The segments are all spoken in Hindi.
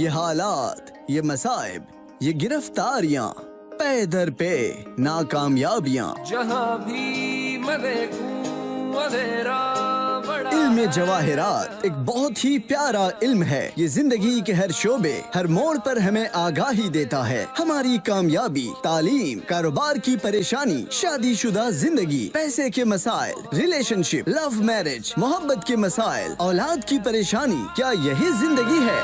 हालात, ये मसाइब, ये गिरफ्तारियां, पे दर पे नाकामयाबियां, जहां भी मैं देखूं अंधेरा बड़ा। इल्म जवाहिरात एक बहुत ही प्यारा इल्म है। ये जिंदगी के हर शोबे, हर मोड़ पर हमें आगाही देता है। हमारी कामयाबी, तालीम, कारोबार की परेशानी, शादीशुदा जिंदगी, पैसे के मसाइल, रिलेशनशिप, लव मैरिज, मोहब्बत के मसाइल, औलाद की परेशानी, क्या यही जिंदगी है?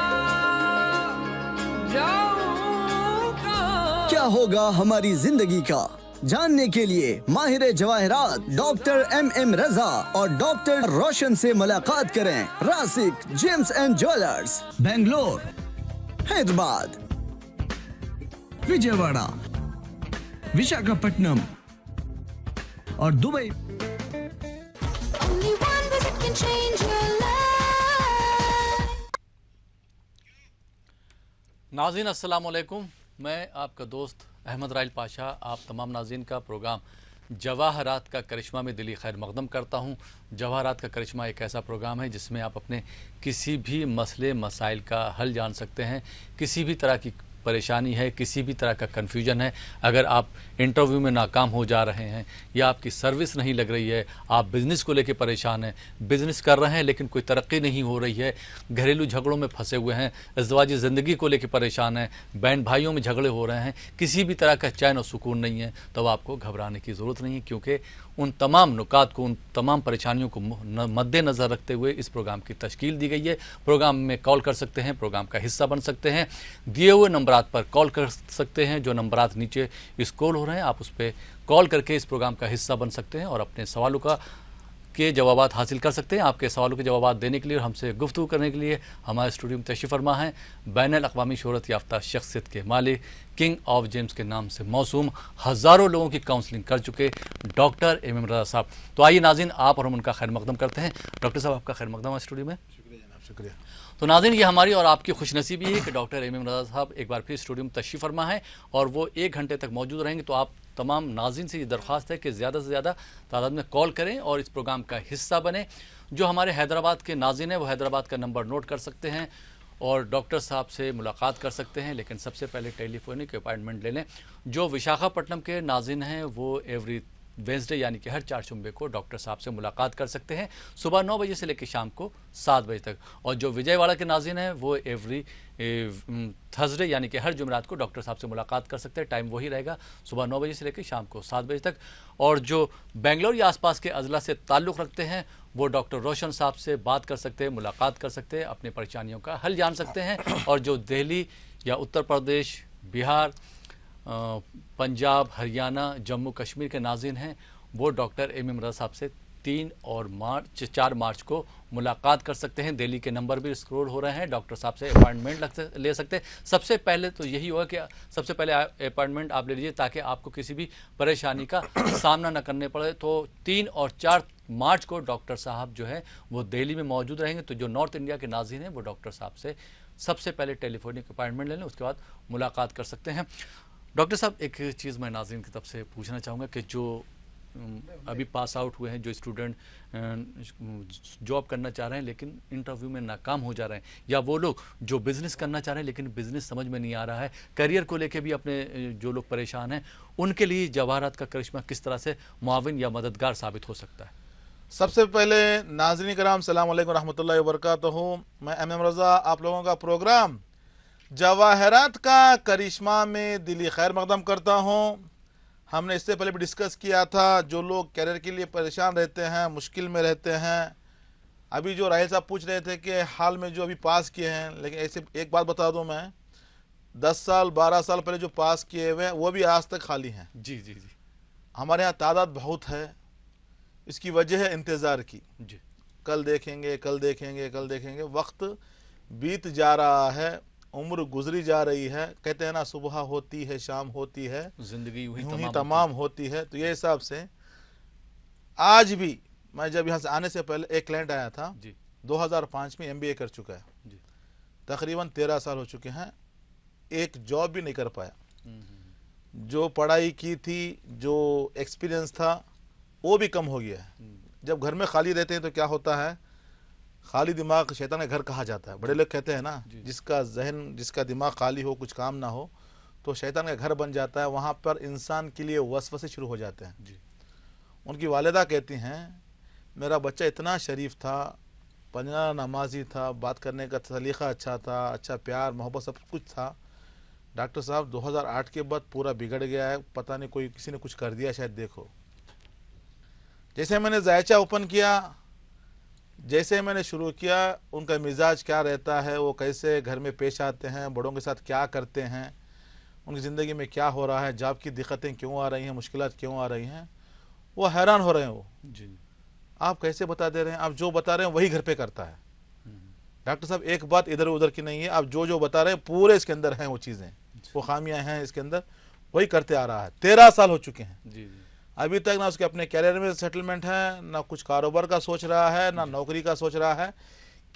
क्या होगा हमारी जिंदगी का? जानने के लिए माहिर जवाहिरात डॉक्टर MM रजा और डॉक्टर रोशन से मुलाकात करें। Rasik gems and jewellers, Bangalore, Hyderabad, Vijayawada, Visakhapatnam और दुबई। नाज़रीन अस्सलाम वालेकुम, मैं आपका दोस्त अहमद राइल पाशा आप तमाम नाज़रीन का प्रोग्राम जवाहरात का करिश्मा में दिली खैर मकदम करता हूँ। जवाहरात का करिश्मा एक ऐसा प्रोग्राम है जिसमें आप अपने किसी भी मसले मसाइल का हल जान सकते हैं। किसी भी तरह की परेशानी है, किसी भी तरह का कन्फ्यूजन है, अगर आप इंटरव्यू में नाकाम हो जा रहे हैं या आपकी सर्विस नहीं लग रही है, आप बिज़नेस को लेकर परेशान हैं, बिज़नेस कर रहे हैं लेकिन कोई तरक्की नहीं हो रही है, घरेलू झगड़ों में फंसे हुए हैं, अज़वाजी ज़िंदगी को लेकर परेशान हैं, बहन भाइयों में झगड़े हो रहे हैं, किसी भी तरह का चैन और सुकून नहीं है, तो आपको घबराने की ज़रूरत नहीं है, क्योंकि उन तमाम नुकात को, उन तमाम परेशानियों को मद्देनज़र रखते हुए इस प्रोग्राम की तश्कील दी गई है। प्रोग्राम में कॉल कर सकते हैं, प्रोग्राम का हिस्सा बन सकते हैं, दिए हुए नंबरात पर कॉल कर सकते हैं। जो नंबरात नीचे स्क्रॉल हो रहे हैं आप उस पर कॉल करके इस प्रोग्राम का हिस्सा बन सकते हैं और अपने सवालों के जवाबात हासिल कर सकते हैं। आपके सवालों के जवाबात देने के लिए और हमसे गुफ्तगू करने के लिए हमारे स्टूडियो में तशरीफ़ फरमा हैं बैनुल-अक़वामी शोहरत याफ्ता शख्सियत के मालिक, किंग ऑफ जेम्स के नाम से मौसूम, हज़ारों लोगों की काउंसलिंग कर चुके डॉक्टर MM रज़ा साहब। तो आइए नाज़रीन, आप और हम उनका खैर मकदम करते हैं। डॉक्टर साहब, आपका खैर मकदम है स्टूडियो में। शुक्रिया जनाब, शुक्रिया। तो नाज़रीन, ये हमारी और आपकी खुशनसीबी है कि डॉक्टर MM रज़ा साहब एक बार फिर स्टूडियो में तशरीफ़ फरमा है और वो 1 घंटे तक मौजूद रहेंगे। तो आप तमाम नाज़रीन से ये दरख्वास्त है कि ज़्यादा से ज़्यादा तादाद में कॉल करें और इस प्रोग्राम का हिस्सा बने। जो हमारे हैदराबाद के नाज़रीन हैं वो हैदराबाद का नंबर नोट कर सकते हैं और डॉक्टर साहब से मुलाकात कर सकते हैं, लेकिन सबसे पहले टेलीफोनिक अपॉइंटमेंट ले लें। जो विशाखापट्टनम के नाज़रीन हैं वो एवरी वेंसडे यानी कि हर 4 जुम्मे को डॉक्टर साहब से मुलाकात कर सकते हैं सुबह 9 बजे से लेकर शाम को 7 बजे तक। और जो विजयवाड़ा के नाज़रीन हैं वो एवरी थर्सडे यानी कि हर जुमेरात को डॉक्टर साहब से मुलाकात कर सकते हैं। टाइम वही रहेगा, सुबह 9 बजे से लेकर शाम को 7 बजे तक। और जो बेंगलोर या आसपास के अजला से ताल्लुक़ रखते हैं वो डॉक्टर रोशन साहब से बात कर सकते हैं, मुलाकात कर सकते हैं, अपनी परेशानियों का हल जान सकते हैं। और जो दिल्ली या उत्तर प्रदेश, बिहार, पंजाब, हरियाणा, जम्मू कश्मीर के नाज़रीन हैं वो डॉक्टर MM रज़ा साहब से 3 और 4 मार्च को मुलाकात कर सकते हैं। दिल्ली के नंबर भी स्क्रॉल हो रहे हैं, डॉक्टर साहब से अपॉइंटमेंट ले सकते हैं। सबसे पहले तो यही होगा कि सबसे पहले अपॉइंटमेंट आप ले लीजिए ताकि आपको किसी भी परेशानी का सामना न करने पड़े। तो 3 और 4 मार्च को डॉक्टर साहब जो है वो दिल्ली में मौजूद रहेंगे। तो जो नॉर्थ इंडिया के नाज़रीन हैं वो डॉक्टर साहब से सबसे पहले टेलीफोनिक अपॉइंटमेंट ले लें, उसके बाद मुलाकात कर सकते हैं। डॉक्टर साहब, एक चीज़ मैं नाज़रीन की तरफ से पूछना चाहूँगा कि जो अभी पास आउट हुए हैं, जो स्टूडेंट जॉब करना चाह रहे हैं लेकिन इंटरव्यू में नाकाम हो जा रहे हैं, या वो लोग जो बिज़नेस करना चाह रहे हैं लेकिन बिज़नेस समझ में नहीं आ रहा है, करियर को लेके भी अपने जो लोग परेशान हैं, उनके लिए जवाहरात का करिश्मा किस तरह से मुआविन या मददगार साबित हो सकता है? सबसे पहले नाज़रीन कराम, सलाम अलैकुम रहमतुल्लाहि व बरकातहू। मैं MM रज़ा आप लोगों का प्रोग्राम जवाहरात का करिश्मा में दिली खैर मकदम करता हूँ। हमने इससे पहले भी डिस्कस किया था, जो लोग कैरियर के लिए परेशान रहते हैं, मुश्किल में रहते हैं। अभी जो राहिल साहब पूछ रहे थे कि हाल में जो अभी पास किए हैं, लेकिन ऐसे एक बात बता दूं, मैं 10 साल 12 साल पहले जो पास किए हुए हैं वो भी आज तक खाली हैं। जी जी जी। हमारे यहाँ तादाद बहुत है, इसकी वजह है इंतज़ार की। जी। कल देखेंगे, कल देखेंगे, कल देखेंगे, वक्त बीत जा रहा है, उम्र गुजरी जा रही है। कहते हैं ना, सुबह होती है शाम होती है, जिंदगी यूं ही तमाम होती है। तो ये हिसाब से आज भी मैं जब यहाँ से आने से पहले एक क्लाइंट आया था जी, 2005 में MBA कर चुका है जी, तकरीबन 13 साल हो चुके हैं, एक जॉब भी नहीं कर पाया। जो पढ़ाई की थी, जो एक्सपीरियंस था, वो भी कम हो गया है। जब घर में खाली रहते हैं तो क्या होता है, खाली दिमाग शैतान का घर कहा जाता है। बड़े लोग कहते हैं ना, जिसका जहन, जिसका दिमाग खाली हो, कुछ काम ना हो, तो शैतान का घर बन जाता है। वहाँ पर इंसान के लिए वसवसे शुरू हो जाते हैं जी। उनकी वालिदा कहती हैं, मेरा बच्चा इतना शरीफ था, पंजा नमाजी था, बात करने का सलीका अच्छा था, अच्छा प्यार मोहब्बत सब कुछ था। डॉक्टर साहब 2008 के बाद पूरा बिगड़ गया है, पता नहीं कोई किसी ने कुछ कर दिया शायद। देखो, जैसे मैंने जायचा ओपन किया, जैसे मैंने शुरू किया, उनका मिजाज क्या रहता है, वो कैसे घर में पेश आते हैं, बड़ों के साथ क्या करते हैं, उनकी ज़िंदगी में क्या हो रहा है, जॉब की दिक्कतें क्यों आ रही हैं, मुश्किलात क्यों आ रही हैं, वो हैरान हो रहे हैं। वो जी आप कैसे बता दे रहे हैं, आप जो बता रहे हैं वही घर पे करता है। डॉक्टर साहब एक बात इधर उधर की नहीं है, आप जो जो बता रहे हैं पूरे इसके अंदर हैं, वो चीज़ें, वो खामियां हैं इसके अंदर, वही करते आ रहा है। 13 साल हो चुके हैं जी। अभी तक ना उसके अपने कैरियर में सेटलमेंट है, ना कुछ कारोबार का सोच रहा है, ना नौकरी का सोच रहा है।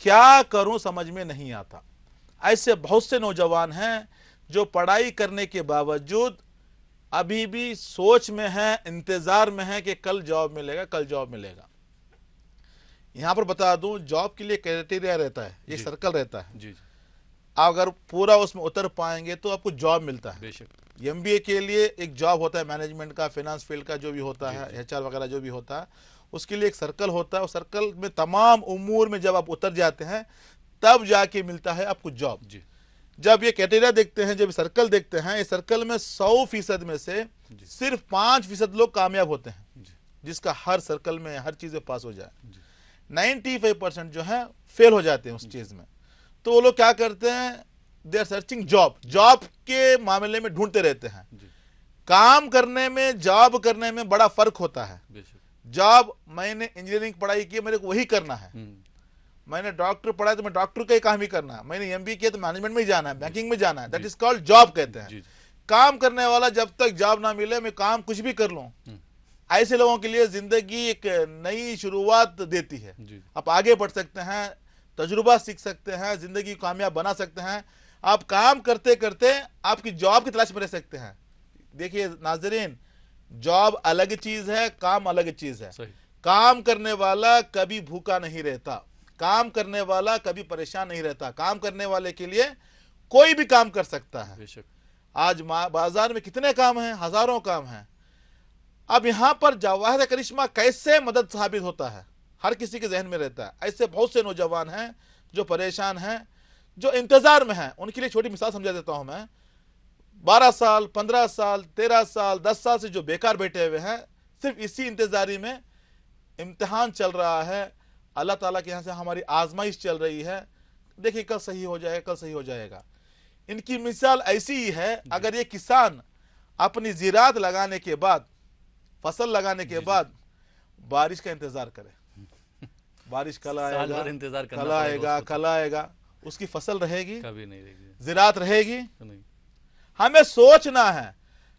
क्या करूं समझ में नहीं आता। ऐसे बहुत से नौजवान हैं जो पढ़ाई करने के बावजूद अभी भी सोच में है, इंतजार में है कि कल जॉब मिलेगा, कल जॉब मिलेगा। यहां पर बता दूं, जॉब के लिए क्राइटेरिया रहता है, ये सर्कल रहता है जी। अगर पूरा उसमें उतर पाएंगे तो आपको जॉब मिलता है। बेशक MBA के लिए एक जॉब होता है, मैनेजमेंट का, फाइनेंस फील्ड का जो भी होता है, HR वगैरह जो भी होता है, उसके लिए एक सर्कल होता है। उस सर्कल में तमाम उमूर में जब आप उतर जाते हैं तब जाके मिलता है आपको जॉब जी। जब ये कैटेरिया देखते हैं, जब सर्कल देखते हैं, इस सर्कल में 100% में से सिर्फ 5% लोग कामयाब होते हैं, जिसका हर सर्कल में हर चीज में पास हो जाए। 95% जो है फेल हो जाते हैं उस चीज में। तो वो लोग क्या करते हैं, they are searching job, job के मामले में ढूंढते रहते हैं। काम करने में, जॉब करने में बड़ा फर्क होता है। जॉब, मैंने इंजीनियरिंग पढ़ाई की, मेरे को वही करना है। मैंने डॉक्टर पढ़ा तो मैं डॉक्टर का ही काम ही करना है। मैंने MBA किया तो मैनेजमेंट में ही जाना है, बैंकिंग में जाना है। दैट इज कॉल्ड जॉब कहते हैं। काम करने वाला जब तक जॉब ना मिले मैं काम कुछ भी कर लूं, ऐसे लोगों के लिए जिंदगी एक नई शुरुआत देती है। आप आगे बढ़ सकते हैं, तजुर्बा सीख सकते हैं, जिंदगी कामयाब बना सकते हैं। आप काम करते करते आपकी जॉब की तलाश में रह सकते हैं। देखिए नाजरीन, जॉब अलग चीज है, काम अलग चीज है। काम करने वाला कभी भूखा नहीं रहता, काम करने वाला कभी परेशान नहीं रहता। काम करने वाले के लिए कोई भी काम कर सकता है। आज बाजार में कितने काम हैं, हजारों काम हैं। अब यहां पर जवाहर करिश्मा कैसे मदद साबित होता है, हर किसी के जहन में रहता है। ऐसे बहुत से नौजवान हैं जो परेशान हैं, जो इंतजार में हैं। उनके लिए छोटी मिसाल समझा देता हूं मैं। 12 साल, 15 साल, 13 साल, 10 साल से जो बेकार बैठे हुए हैं, सिर्फ इसी इंतजारी में इम्तिहान चल रहा है, अल्लाह ताला के यहाँ से हमारी आजमाइश चल रही है। देखिए कल सही हो जाएगा, कल सही हो जाएगा। इनकी मिसाल ऐसी ही है, अगर ये किसान अपनी ज़राअत लगाने के बाद, फसल लगाने के बाद बारिश का इंतजार करे, बारिश कल आएगा, कल आएगा, कल आएगा, उसकी फसल रहेगी? कभी नहीं रहेगी। ज़राअत रहेगी? नहीं। हमें सोचना है,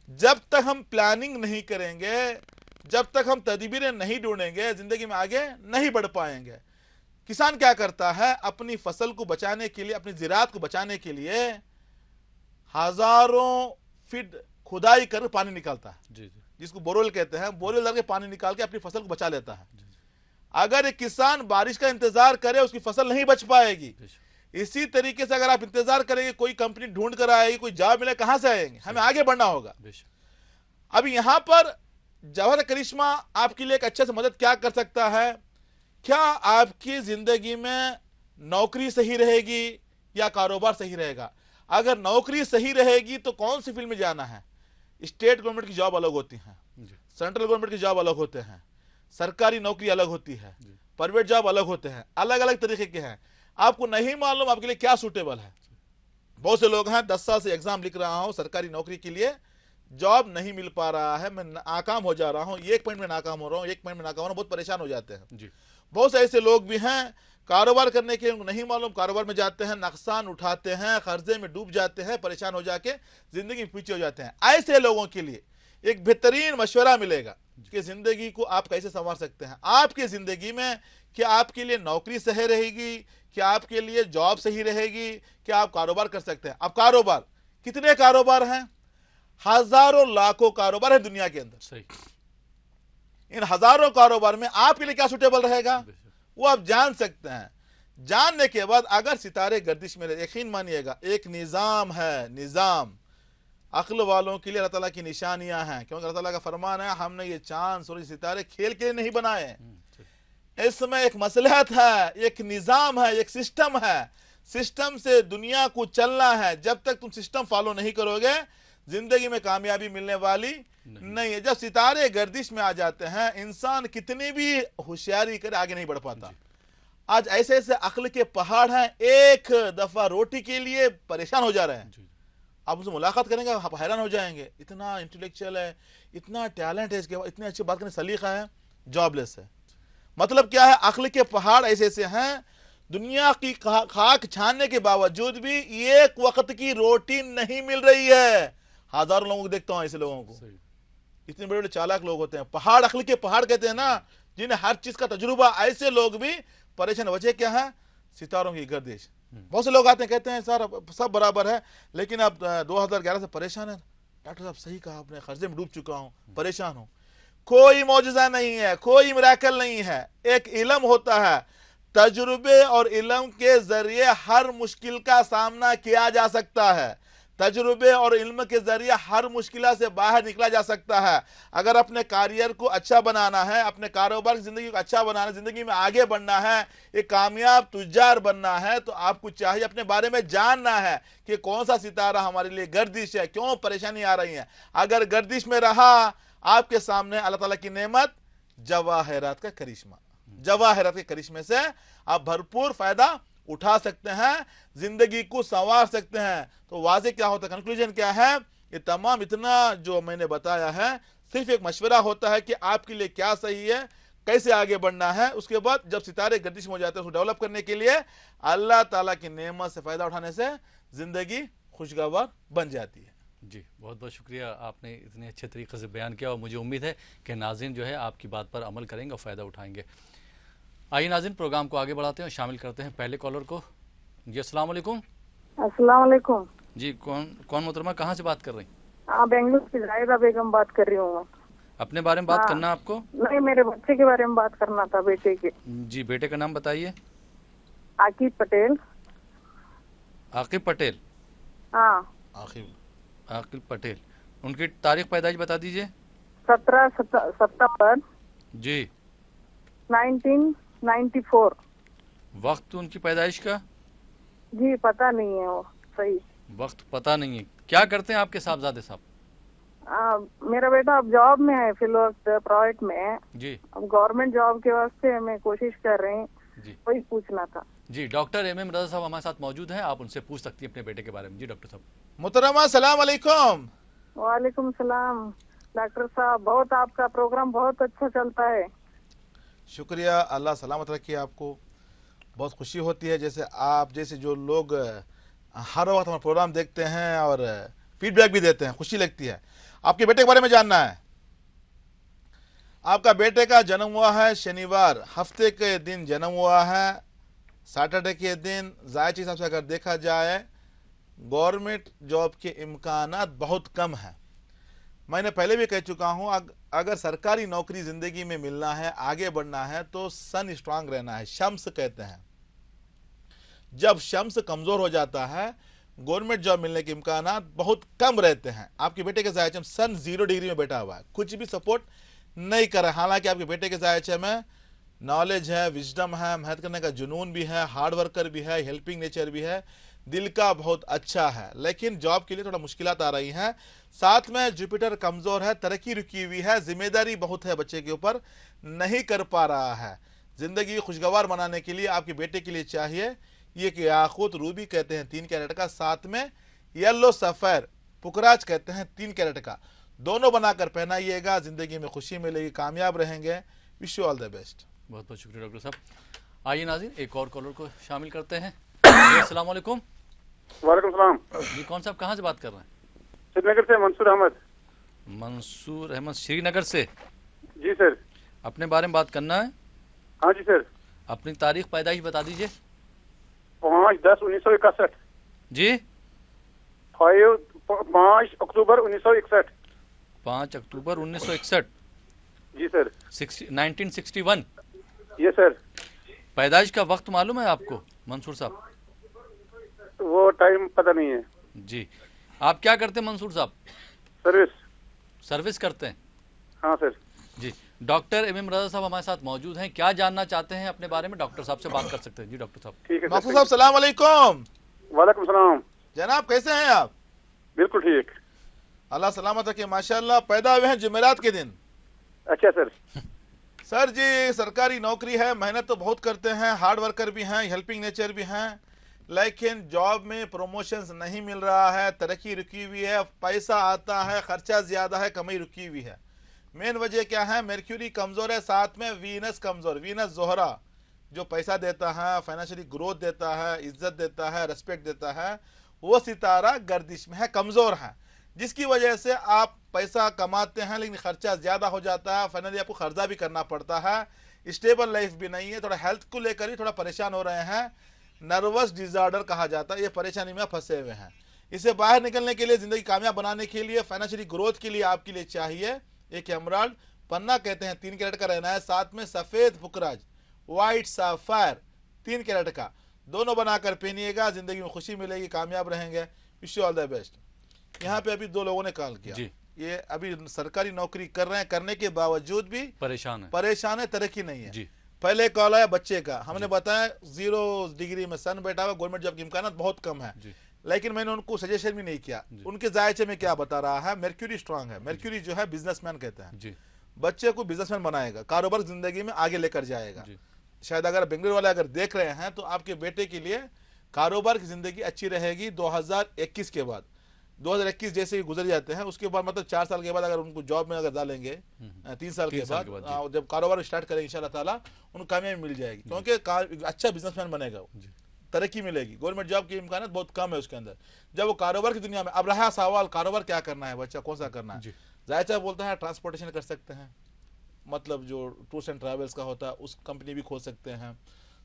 जब तक हम प्लानिंग नहीं करेंगे, जब तक हम तदबीरें नहीं ढूंढेंगे, जिंदगी में आगे नहीं बढ़ पाएंगे। किसान क्या करता है, अपनी फसल को बचाने के लिए, अपनी ज़राअत को बचाने के लिए हजारों फीट खुदाई कर पानी निकालता है, जिसको बोरवेल कहते हैं। बोरवेल डाल के पानी निकाल के अपनी फसल को बचा लेता है। अगर एक किसान बारिश का इंतजार करे, उसकी फसल नहीं बच पाएगी। इसी तरीके से अगर आप इंतजार करेंगे, कोई कंपनी ढूंढ कर आएगी, कोई जॉब मिले, कहां से आएंगे? हमें आगे बढ़ना होगा। अभी यहां पर जवाहर करिश्मा आपके लिए एक अच्छे से मदद क्या कर सकता है? क्या आपकी जिंदगी में नौकरी सही रहेगी या कारोबार सही रहेगा? अगर नौकरी सही रहेगी तो कौन सी फील्ड में जाना है? स्टेट गवर्नमेंट की जॉब अलग होती है, सेंट्रल गवर्नमेंट की जॉब अलग होते हैं, सरकारी नौकरी अलग होती है, प्राइवेट जॉब अलग होते हैं, अलग अलग तरीके के हैं। आपको नहीं मालूम आपके लिए क्या सूटेबल है। बहुत से लोग हैं, 10 साल से एग्जाम लिख रहा हूं सरकारी नौकरी के लिए, जॉब नहीं मिल पा रहा है, मैं नाकाम हो जा रहा हूं, 1 पॉइंट में नाकाम हो रहा हूं, 1 पॉइंट में नाकाम हो रहा हूं, बहुत परेशान हो जाते हैं जी। बहुत से ऐसे लोग भी हैं, कारोबार करने के उनको नहीं मालूम, कारोबार में जाते हैं, नुकसान उठाते हैं, कर्जे में डूब जाते हैं, परेशान हो जाके जिंदगी में पीछे हो जाते हैं। ऐसे लोगों के लिए एक बेहतरीन मशवरा मिलेगा कि जिंदगी को आप कैसे संवार सकते हैं। आपकी जिंदगी में क्या आपके लिए नौकरी सही रहेगी, क्या आपके लिए जॉब सही रहेगी, क्या आप कारोबार कर सकते हैं? अब कारोबार, कितने कारोबार हैं? हजारों लाखों कारोबार है दुनिया के अंदर। सही। इन हजारों कारोबार में आपके लिए क्या सुटेबल रहेगा वो आप जान सकते हैं। जानने के बाद अगर सितारे गर्दिश में यकीन मानिएगा एक निज़ाम है, निज़ाम अक्ल वालों के लिए अल्लाह ताला की निशानियां हैं, क्योंकि अल्लाह ताला का फरमान है हमने ये चांद सूरज सितारे खेल के लिए नहीं बनाए, इसमें एक मसलहत है, एक निज़ाम है, एक सिस्टम है, सिस्टम से दुनिया को चलना है। जब तक तुम सिस्टम फॉलो नहीं करोगे जिंदगी में कामयाबी मिलने वाली नहीं है। जब सितारे गर्दिश में आ जाते हैं इंसान कितनी भी होशियारी करे आगे नहीं बढ़ पाता। आज ऐसे ऐसे अक्ल के पहाड़ हैं, एक दफा रोटी के लिए परेशान हो जा रहे हैं। आप उनसे मुलाकात करेंगे आप हैरान हो जाएंगे, इतना इंटेलेक्चुअल है, इतना टैलेंट है, इसके बाद इतनी अच्छी बात करने सलीका है, जॉबलेस है। मतलब क्या है, अक्ल के पहाड़ ऐसे ऐसे हैं, दुनिया की खाक छानने के बावजूद भी एक वक्त की रोटी नहीं मिल रही है। हजारों लोगों को देखता हूं ऐसे लोगों को, इतने बड़े बड़े चालाक लोग होते हैं, पहाड़ अक्ल के पहाड़ कहते हैं ना, जिन्हें हर चीज का तजुर्बा, ऐसे लोग भी परेशान। वजह क्या है, सितारों की गर्दिश। बहुत से लोग आते हैं कहते हैं सर सब बराबर है लेकिन अब 2011 से परेशान है। डॉक्टर साहब सही कहा आपने, कर्जे में डूब चुका हूं, परेशान हूं। कोई मौजज़ा नहीं है, कोई मिराकल नहीं है, एक इल्म होता है, तजुर्बे और इल्म के जरिए हर मुश्किल का सामना किया जा सकता है, तजुर्बे और इल्म के जरिए हर मुश्किल से बाहर निकला जा सकता है। अगर अपने करियर को अच्छा बनाना है, अपने कारोबार की जिंदगी को अच्छा बनाना है, जिंदगी में आगे बढ़ना है, एक कामयाब तुजार बनना है, तो आपको चाहिए अपने बारे में जानना है कि कौन सा सितारा हमारे लिए गर्दिश है, क्यों परेशानी आ रही है। अगर गर्दिश में रहा आपके सामने अल्लाह ताला की नेमत जवाहरात का करिश्मा, जवाहरात के करिश्मे से आप भरपूर फायदा उठा सकते हैं, जिंदगी को संवार सकते हैं। तो वाज़े क्या होता है, कंक्लूजन क्या है, ये तमाम इतना जो मैंने बताया है सिर्फ एक मशवरा होता है कि आपके लिए क्या सही है, कैसे आगे बढ़ना है। उसके बाद जब सितारे गर्दिश में हो जाते हैं उसको डेवलप करने के लिए अल्लाह ताला की नेमत से फायदा उठाने से जिंदगी खुशगवार बन जाती है। जी बहुत बहुत शुक्रिया, आपने इतने अच्छे तरीके से बयान किया और मुझे उम्मीद है कि नाज़रीन जो है आपकी बात पर अमल करेंगे और फ़ायदा उठाएंगे। आइए नाज़रीन प्रोग्राम को आगे बढ़ाते हैं और शामिल करते हैं पहले कॉलर को। जी अस्सलाम वालेकुम। अस्सलाम वालेकुम। जी कौन मोहतरमा, कहाँ से बात कर रही? बेंगलुरु से जाहिदा बेगम बात कर रही हूँ। अपने बारे में बात करना है आपको? नहीं, मेरे बच्चे के बारे में बात करना था, बेटे के। जी बेटे का नाम बताइए। आकिब पटेल। आकिब पटेल? हाँ आकिब पटेल। उनकी तारीख पैदाइश बता दीजिए। 17 सितंबर जी 1994। वक्त उनकी पैदाइश का? जी पता नहीं है वो सही वक्त पता नहीं है। क्या करते हैं आपके साहबजादे साहब? मेरा बेटा अब जॉब में है, फिलहाल प्राइवेट में है जी। अब गवर्नमेंट जॉब के वास्ते मैं कोशिश कर रही हूँ जी, वही पूछना था। जी डॉक्टर MM रजा साहब हमारे साथ मौजूद हैं, आप उनसे पूछ सकती हैं अपने बेटे के बारे में। जी डॉक्टर साहब। मुहतरमा सलाम अलैकुम। वालेकुम सलाम डॉक्टर साहब, बहुत आपका प्रोग्राम बहुत अच्छा चलता है। शुक्रिया, अल्लाह सलामत रखिए आपको। बहुत खुशी होती है जैसे आप जैसे जो लोग हर वक्त हमारा प्रोग्राम देखते हैं और फीडबैक भी देते हैं, खुशी लगती है। आपके बेटे के बारे में जानना है। आपका बेटे का जन्म हुआ है शनिवार, हफ्ते के दिन जन्म हुआ है, सैटरडे के दिन। जायज हिसाब से अगर देखा जाए गवर्नमेंट जॉब के इम्कानात बहुत कम है। मैंने पहले भी कह चुका हूं, अगर सरकारी नौकरी जिंदगी में मिलना है, आगे बढ़ना है, तो सन स्ट्रांग रहना है। शम्स कहते हैं, जब शम्स कमजोर हो जाता है गवर्नमेंट जॉब मिलने के इम्कानात बहुत कम रहते हैं। आपके बेटे के जायचे में सन 0 डिग्री में बैठा हुआ है, कुछ भी सपोर्ट नहीं कर रहा है। हालांकि आपके बेटे के जायचे में नॉलेज है, विजडम है, मेहनत करने का जुनून भी है, हार्ड वर्कर भी है, हेल्पिंग नेचर भी है, दिल का बहुत अच्छा है, लेकिन जॉब के लिए थोड़ा मुश्किलात आ रही हैं। साथ में जुपिटर कमजोर है, तरक्की रुकी हुई है, जिम्मेदारी बहुत है बच्चे के ऊपर, नहीं कर पा रहा है। जिंदगी खुशगवार बनाने के लिए आपके बेटे के लिए चाहिए ये कि याकूत रूबी कहते हैं 3 कैरेट का, साथ में येलो सफेर पुकराज कहते हैं 3 कैरेट का, दोनों बनाकर पहनाइएगा, जिंदगी में खुशी मिलेगी, कामयाब रहेंगे। Wish you all the best. बहुत बहुत शुक्रिया डॉक्टर साहब। आइए नाज़रीन एक और कॉलर को शामिल करते हैं। अस्सलाम वालेकुम। वालेकुम सलाम। जी कौन साहब कहाँ से बात कर रहे हैं? श्रीनगर से मंसूर अहमद। मंसूर अहमद श्रीनगर से। जी सर। अपने बारे में बात करना है? हाँ जी सर। अपनी तारीख पैदाइश बता दीजिए। 5/10/1961। जी 5 अक्टूबर 1961। 5 अक्टूबर 1961। जी सर। 1961। ये सर। पैदाइश का वक्त मालूम है आपको? मंसूर साहब? वो टाइम पता नहीं है। जी, आप क्या करते हैं मंसूर साहब? सर्विस। सर्विस करते हैं? हाँ सर। जी, डॉक्टर एम रजा साहब हमारे साथ मौजूद हैं। क्या जानना चाहते हैं अपने बारे में? डॉक्टर साहब से बात कर सकते हैं। जी डॉक्टर साहब। ठीक है मकसूद साहब, सलाम अलैकुम। वालेकुम सलाम। जनाब कैसे हैं आप? बिल्कुल ठीक। अल्लाह सलामत रखे। माशाल्लाह, पैदा हुए हैं जुमेरात के दिन। अच्छा सर। सर जी, सरकारी नौकरी है, मेहनत तो बहुत करते हैं, हार्ड वर्कर भी हैं, हेल्पिंग नेचर भी हैं, लेकिन जॉब में प्रमोशंस नहीं मिल रहा है, तरक्की रुकी हुई है, पैसा आता है, खर्चा ज़्यादा है, कमाई रुकी हुई है। मेन वजह क्या है? मर्क्यूरी कमज़ोर है, साथ में वीनस कमज़ोर। वीनस जोहरा जो पैसा देता है, फाइनेंशियली ग्रोथ देता है, इज्जत देता है, रेस्पेक्ट देता है, वो सितारा गर्दिश में है, कमज़ोर है, जिसकी वजह से आप पैसा कमाते हैं लेकिन खर्चा ज़्यादा हो जाता है, फाइनली आपको कर्जा भी करना पड़ता है, स्टेबल लाइफ भी नहीं है, थोड़ा हेल्थ को लेकर ही थोड़ा परेशान हो रहे हैं, नर्वस डिज़ॉर्डर कहा जाता है, ये परेशानी में फंसे हुए हैं। इसे बाहर निकलने के लिए, ज़िंदगी कामयाब बनाने के लिए, फाइनेंशियली ग्रोथ के लिए आपके लिए चाहिए एक एमराल्ड पन्ना कहते हैं 3 कैरेट का रहना है, साथ में सफ़ेद पुकराज वाइट साफायर 3 कैरेट का, दोनों बनाकर पहनिएगा, ज़िंदगी में खुशी मिलेगी, कामयाब रहेंगे। Wish you all the best. यहाँ पे अभी 2 लोगों ने कॉल किया, ये अभी सरकारी नौकरी कर रहे हैं, करने के बावजूद भी परेशान है, तरक्की नहीं है। पहले कॉल आया बच्चे का, हमने बताया 0 डिग्री में सन बैठा हुआ, गवर्नमेंट जॉब की इम्कानात बहुत कम है, लेकिन मैंने उनको सजेशन भी नहीं किया। उनके जायचे में क्या बता रहा है? मर्क्यूरी स्ट्रांग है, मर्क्यूरी जो है बिजनेसमैन कहते हैं, बच्चे को बिजनेसमैन बनाएगा, कारोबार जिंदगी में आगे लेकर जाएगा। शायद अगर बेंगलुरु वाले अगर देख रहे हैं तो आपके बेटे के लिए कारोबार की जिंदगी अच्छी रहेगी 2021 के बाद। 2021 जैसे ही गुजर जाते हैं उसके बाद मतलब 4 साल के बाद अगर उनको जॉब में अगर डालेंगे, 3 साल के बाद जब कारोबार स्टार्ट करेंगे इंशाल्लाह ताला उनको कामयाबी मिल जाएगी, क्योंकि अच्छा बिजनेसमैन बनेगा, तरक्की मिलेगी। गवर्नमेंट जॉब की इम्कानात बहुत कम है उसके अंदर। जब वो कारोबार की दुनिया में, अब रहा सवाल कारोबार क्या करना है, बच्चा कौन सा करना है, जायचा बोलता है ट्रांसपोर्टेशन कर सकते हैं, मतलब जो टूर्स एंड ट्रैवल्स का होता है उस कंपनी भी खोल सकते हैं,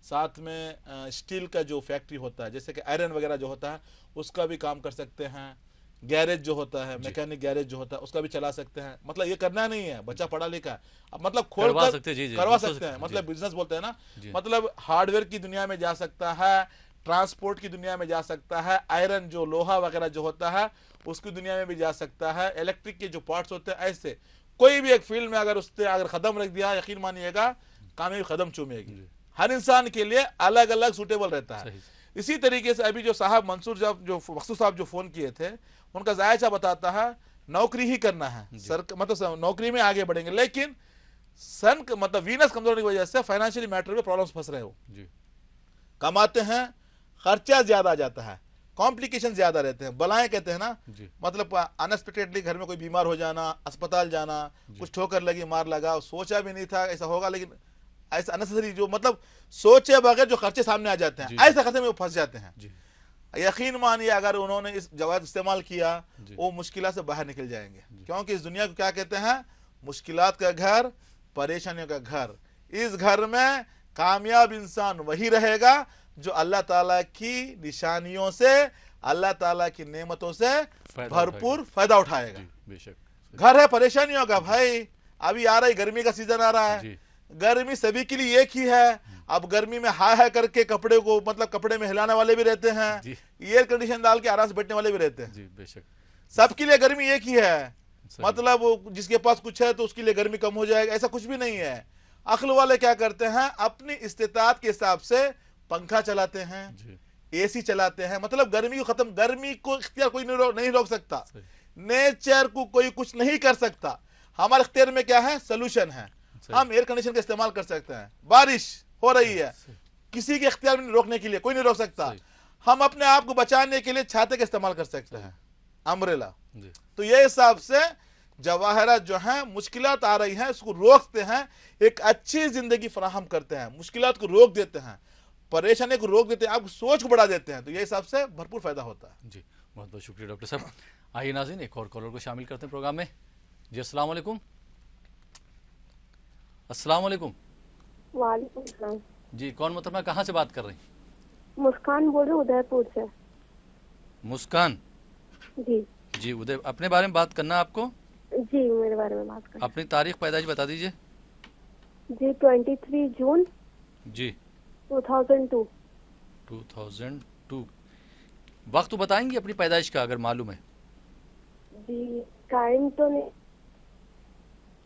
साथ में स्टील का जो फैक्ट्री होता है जैसे कि आयरन वगैरह जो होता है उसका भी काम कर सकते हैं, गैरेज जो होता है, मैकेनिक गैरेज जो होता है उसका भी चला सकते हैं। मतलब ये करना नहीं है, बच्चा पढ़ा लिखा है, अब मतलब खोल कर करवा सकते हैं, मतलब बिजनेस बोलते हैं ना, मतलब हार्डवेयर की दुनिया में जा सकता है, ट्रांसपोर्ट की दुनिया में जा सकता है, आयरन जो लोहा वगैरह जो होता है उसकी दुनिया में भी जा सकता है, इलेक्ट्रिक के जो पार्ट्स होते हैं, ऐसे कोई भी एक फील्ड में अगर उसने अगर कदम रख दिया, यकीन मानिएगा कामयाबी कदम चूमेगी। हर इंसान के लिए अलग अलग सूटेबल रहता है। इसी तरीके से अभी जो साहब मंसूर मकसूद साहब जो फोन किए थे, उनका जायचा बताता है नौकरी ही करना है, मतलब नौकरी में आगे बढ़ेंगे, लेकिन सन मतलब वीनस कमजोर की वजह से फाइनेंशियली मैटर में प्रॉब्लम्स फंस रहे हो, कमाते हैं खर्चा ज्यादा आ जाता है, कॉम्प्लिकेशन ज्यादा रहते हैं, बलाएं कहते हैं ना, मतलब अनएक्सपेक्टेडली घर में कोई बीमार हो जाना, अस्पताल जाना, कुछ ठोकर लगी, मार लगा, सोचा भी नहीं था ऐसा होगा, लेकिन ऐसा अननेसेसरी जो मतलब सोचे बगैर जो खर्चे सामने आ जाते हैं, ऐसे खर्चे में वो फंस जाते हैं। यकीन मानिए अगर उन्होंने इस जवाब इस्तेमाल किया वो मुश्किल से बाहर निकल जाएंगे, क्योंकि इस दुनिया को क्या कहते हैं, मुश्किलात का घर, परेशानियों का घर। इस घर में कामयाब इंसान वही रहेगा जो अल्लाह ताला की निशानियों से, अल्लाह ताला की नेमतों से भरपूर फायदा उठाएगा। घर है परेशानियों का, भाई अभी आ रही गर्मी का सीजन आ रहा है, गर्मी सभी के लिए एक ही है। अब गर्मी में हाय हाय करके कपड़े को मतलब कपड़े में हिलाने वाले भी रहते हैं, एयर कंडीशन डाल के आराम से बैठने वाले भी रहते हैं, बेशक सबके लिए गर्मी एक ही है। मतलब जिसके पास कुछ है तो उसके लिए गर्मी कम हो जाएगा, ऐसा कुछ भी नहीं है। अक्ल वाले क्या करते हैं, अपनी इस्तिताअत के हिसाब से पंखा चलाते हैं, एसी चलाते हैं, मतलब गर्मी को खत्म, गर्मी को इख्तियार कोई नहीं रोक सकता, नेचर को कोई कुछ नहीं कर सकता। हमारे इख्तियार में क्या है, सोल्यूशन है, हम एयर कंडीशन का इस्तेमाल कर सकते हैं। बारिश हो रही है, किसी के इख्तियार में रोकने के लिए कोई नहीं रोक सकता। हम अपने आप को बचाने के लिए छाते का इस्तेमाल कर सकते हैं, अम्ब्रेला। तो ये हिसाब से जवाहरात जो है मुश्किलात आ रही हैं उसको रोकते हैं, एक अच्छी जिंदगी फराहम करते हैं, मुश्किलात को रोक देते हैं, परेशानी को रोक देते हैं, आपको सोच को बढ़ा देते हैं, तो ये हिसाब से भरपूर फायदा होता है। जी बहुत बहुत शुक्रिया डॉक्टर साहब। आइए नाज़रीन एक और कॉलर को शामिल करते हैं प्रोग्राम में। जी अस्सलाम वालेकुम। अस्सलाम वालेकुम। वालेकुम सलाम। जी कौन मोहतरमा, कहाँ से बात कर रही? मुस्कान बोल रही हूँ, उदयपुर से। मुस्कान जी जी, उदय अपने बारे में बात करना आपको? जी मेरे बारे में बात करना। अपनी तारीख पैदाइश बता दीजिए। जी 23 जून जी 2002। 2002। वक्त तो बताएंगे अपनी पैदाइश का अगर मालूम है? जी टाइम तो नहीं।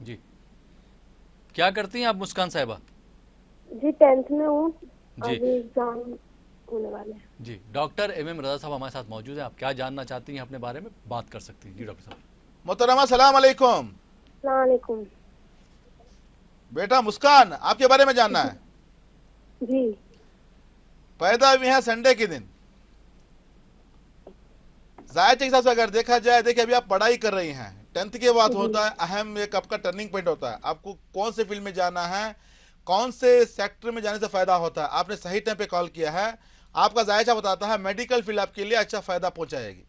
जी, क्या करती हैं आप मुस्कान साहिबा? जी 10th में हूँ, जी। अभी एग्जाम होने वाले हैं। जी, डॉक्टर एम रजा साहब हमारे साथ मौजूद हैं। आप क्या जानना चाहती हैं अपने बारे में, बात कर सकती हैं। जी डॉक्टर साहब। मोहतरमा सलाम अलैकुम। अस्सलाम वालेकुम। बेटा मुस्कान, आपके बारे में जानना है। जी पैदा हुई है संडे के दिन। जायद के हिसाब से अगर देखा जाए, देखिए अभी आप पढ़ाई कर रही हैं, 10th के बाद होता है अहम एक आपका टर्निंग पॉइंट होता है। आपको कौन से फील्ड में जाना है, कौन से सेक्टर में जाने से फायदा होता है। आपने सही टाइम पे कॉल किया है। आपका जायजा बताता है मेडिकल फील्ड आपके लिए अच्छा फायदा पहुंचाएगी।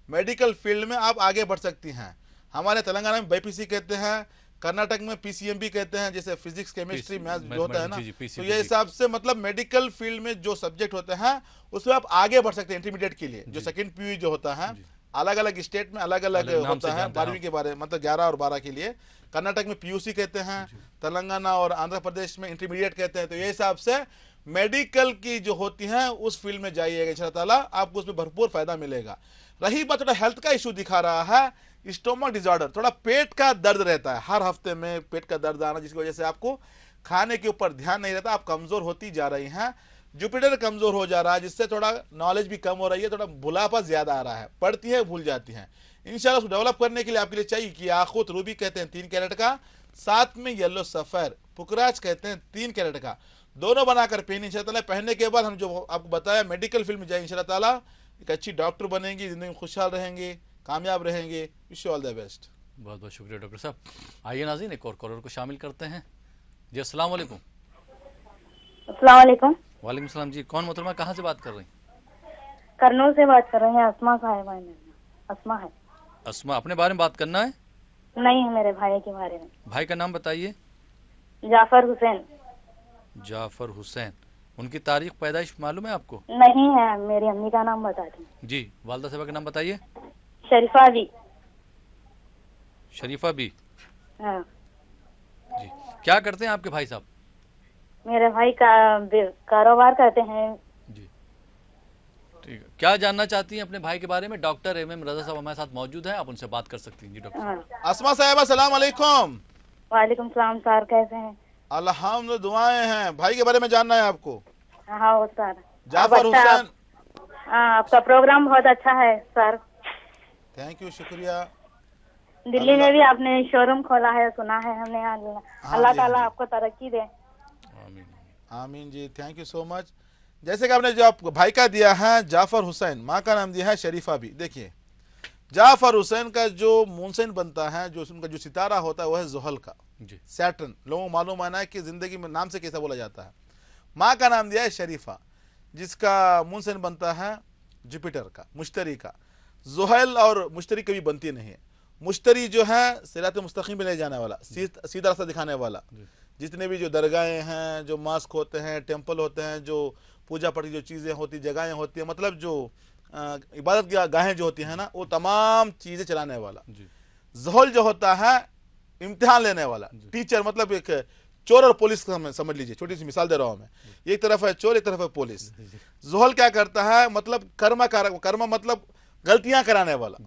मेडिकल फील्ड में आप आगे बढ़ सकती हैं। हमारे तेलंगाना में BPC कहते हैं, कर्नाटक में PCMB कहते हैं, जैसे फिजिक्स केमिस्ट्री मैथ्स जो होता है ना। तो ये हिसाब से मतलब मेडिकल फील्ड में जो सब्जेक्ट होते हैं उसमें आप आगे बढ़ सकते हैं। इंटरमीडिएट के लिए जो सेकंड PU जो होता है, अलग अलग स्टेट में अलग अलग होता है। 12वीं के बारे मतलब 11 और 12 के लिए कर्नाटक में PUC कहते हैं, तेलंगाना और आंध्र प्रदेश में इंटरमीडिएट कहते हैं। तो ये हिसाब से मेडिकल की जो होती हैं उस फील्ड में जाइएगा, इंशाल्लाह ताला आपको उसमें भरपूर फायदा मिलेगा। रही बात थोड़ा हेल्थ का इशू दिखा रहा है, स्टोमक डिसऑर्डर, थोड़ा पेट का दर्द रहता है, हर हफ्ते में पेट का दर्द आना, जिसकी वजह से आपको खाने के ऊपर ध्यान नहीं रहता, आप कमजोर होती जा रही हैं। जुपिटर कमजोर हो जा रहा है, जिससे थोड़ा नॉलेज भी कम हो रही है, थोड़ा भुलापा ज्यादा आ रहा है, पढ़ती है भूल जाती हैं। इंशाल्लाह उसको डेवलप करने के लिए आपके लिए चाहिए कि याकूत रूबी कहते हैं 3 कैरेट का, साथ में येलो सफर पुकराज कहते हैं 3 कैरेट का, दोनों बनाकर पहनी इंशाल्लाह। पहनने के बाद हम जो आपको बताया मेडिकल फील्ड में जाएंगे इंशाल्लाह ताला, एक अच्छी डॉक्टर बनेंगी, जिंदगी में खुशहाल रहेंगे, कामयाब रहेंगे। Wish you all the best. बहुत बहुत शुक्रिया डॉक्टर साहब। आइए नाज़रीन एक और कॉलर को शामिल करते हैं। जी अस्सलाम वालेकुम। अस्सलाम वालेकुम। वालेकुम सलाम। जी कौन मोहतरमा, कहाँ से बात कर रही हैं? करनूल से बात कर रहे हैं, अस्मा साहिबा है। अस्मा है। अस्मा, अपने बारे में बात करना है? नहीं है, मेरे भाई के बारे में। भाई का नाम बताइए। जाफर हुसैन। जाफर हुसैन, उनकी तारीख पैदाइश मालूम है आपको? नहीं है, मेरी अम्मी का नाम बता दी। जी, वालदा साहब का नाम बताइए। शरीफा भी। शरीफा भी। हाँ। जी, क्या करते हैं आपके भाई साहब? मेरे भाई का कारोबार करते हैं। जी ठीक है। क्या जानना चाहती हैं अपने भाई के बारे में? डॉक्टर MM रजा साहब हमारे साथ मौजूद हैं, आप उनसे बात कर सकती हैं। जी डॉक्टर। हाँ। अस्मा साहिबा सलाम अलैकुम। वालेकुम सलाम सर, कैसे हैं? अल्हम्दुलिल्लाह, दुआएं हैं। भाई के बारे में जानना है आपको? हाँ सर। जाफर हुसैन। हाँ, आपका प्रोग्राम बहुत अच्छा है सर। थैंक यू, शुक्रिया। दिल्ली में भी आपने शोरूम खोला है, सुना है हमने। अल्लाह ताला आपको तरक्की दे। आमीन आमीन जी, थैंक यू सो मच। जैसे कि आपने जो आपको भाई का दिया है जाफर हुसैन, माँ का नाम दिया है शरीफा भी। देखिए जाफर हुसैन का जो मूनसेन बनता है, जो उनका जो सितारा होता है वो है ज़ुहल का, सैटर्न। लोगों को मालूम आना है कि जिंदगी में नाम से कैसा बोला जाता है। माँ का नाम दिया है शरीफा, जिसका मूनसेन बनता है जुपिटर का, मुश्तरी का। ज़ुहल और मुश्तरी कभी बनती नहीं है। मुश्तरी जो है सिरात मुस्तकीम पे ले जाने वाला, सीधा रास्ता दिखाने वाला। जितने भी जो दरगाहें हैं, जो मास्क होते हैं, टेम्पल होते हैं, जो पूजा पाठ की जो चीज़ें होती, जगहें होती हैं, मतलब जो इबादत की गाहें जो होती हैं ना, वो तमाम चीज़ें चलाने वाला। ज़ुहल जो होता है इम्तिहान लेने वाला, टीचर। मतलब एक चोर और पुलिस समझ लीजिए, छोटी सी मिसाल दे रहा हूँ मैं। एक तरफ है चोर, एक तरफ है पुलिस। ज़ुहल क्या करता है, मतलब कर्मा मतलब गलतियां कराने वाला,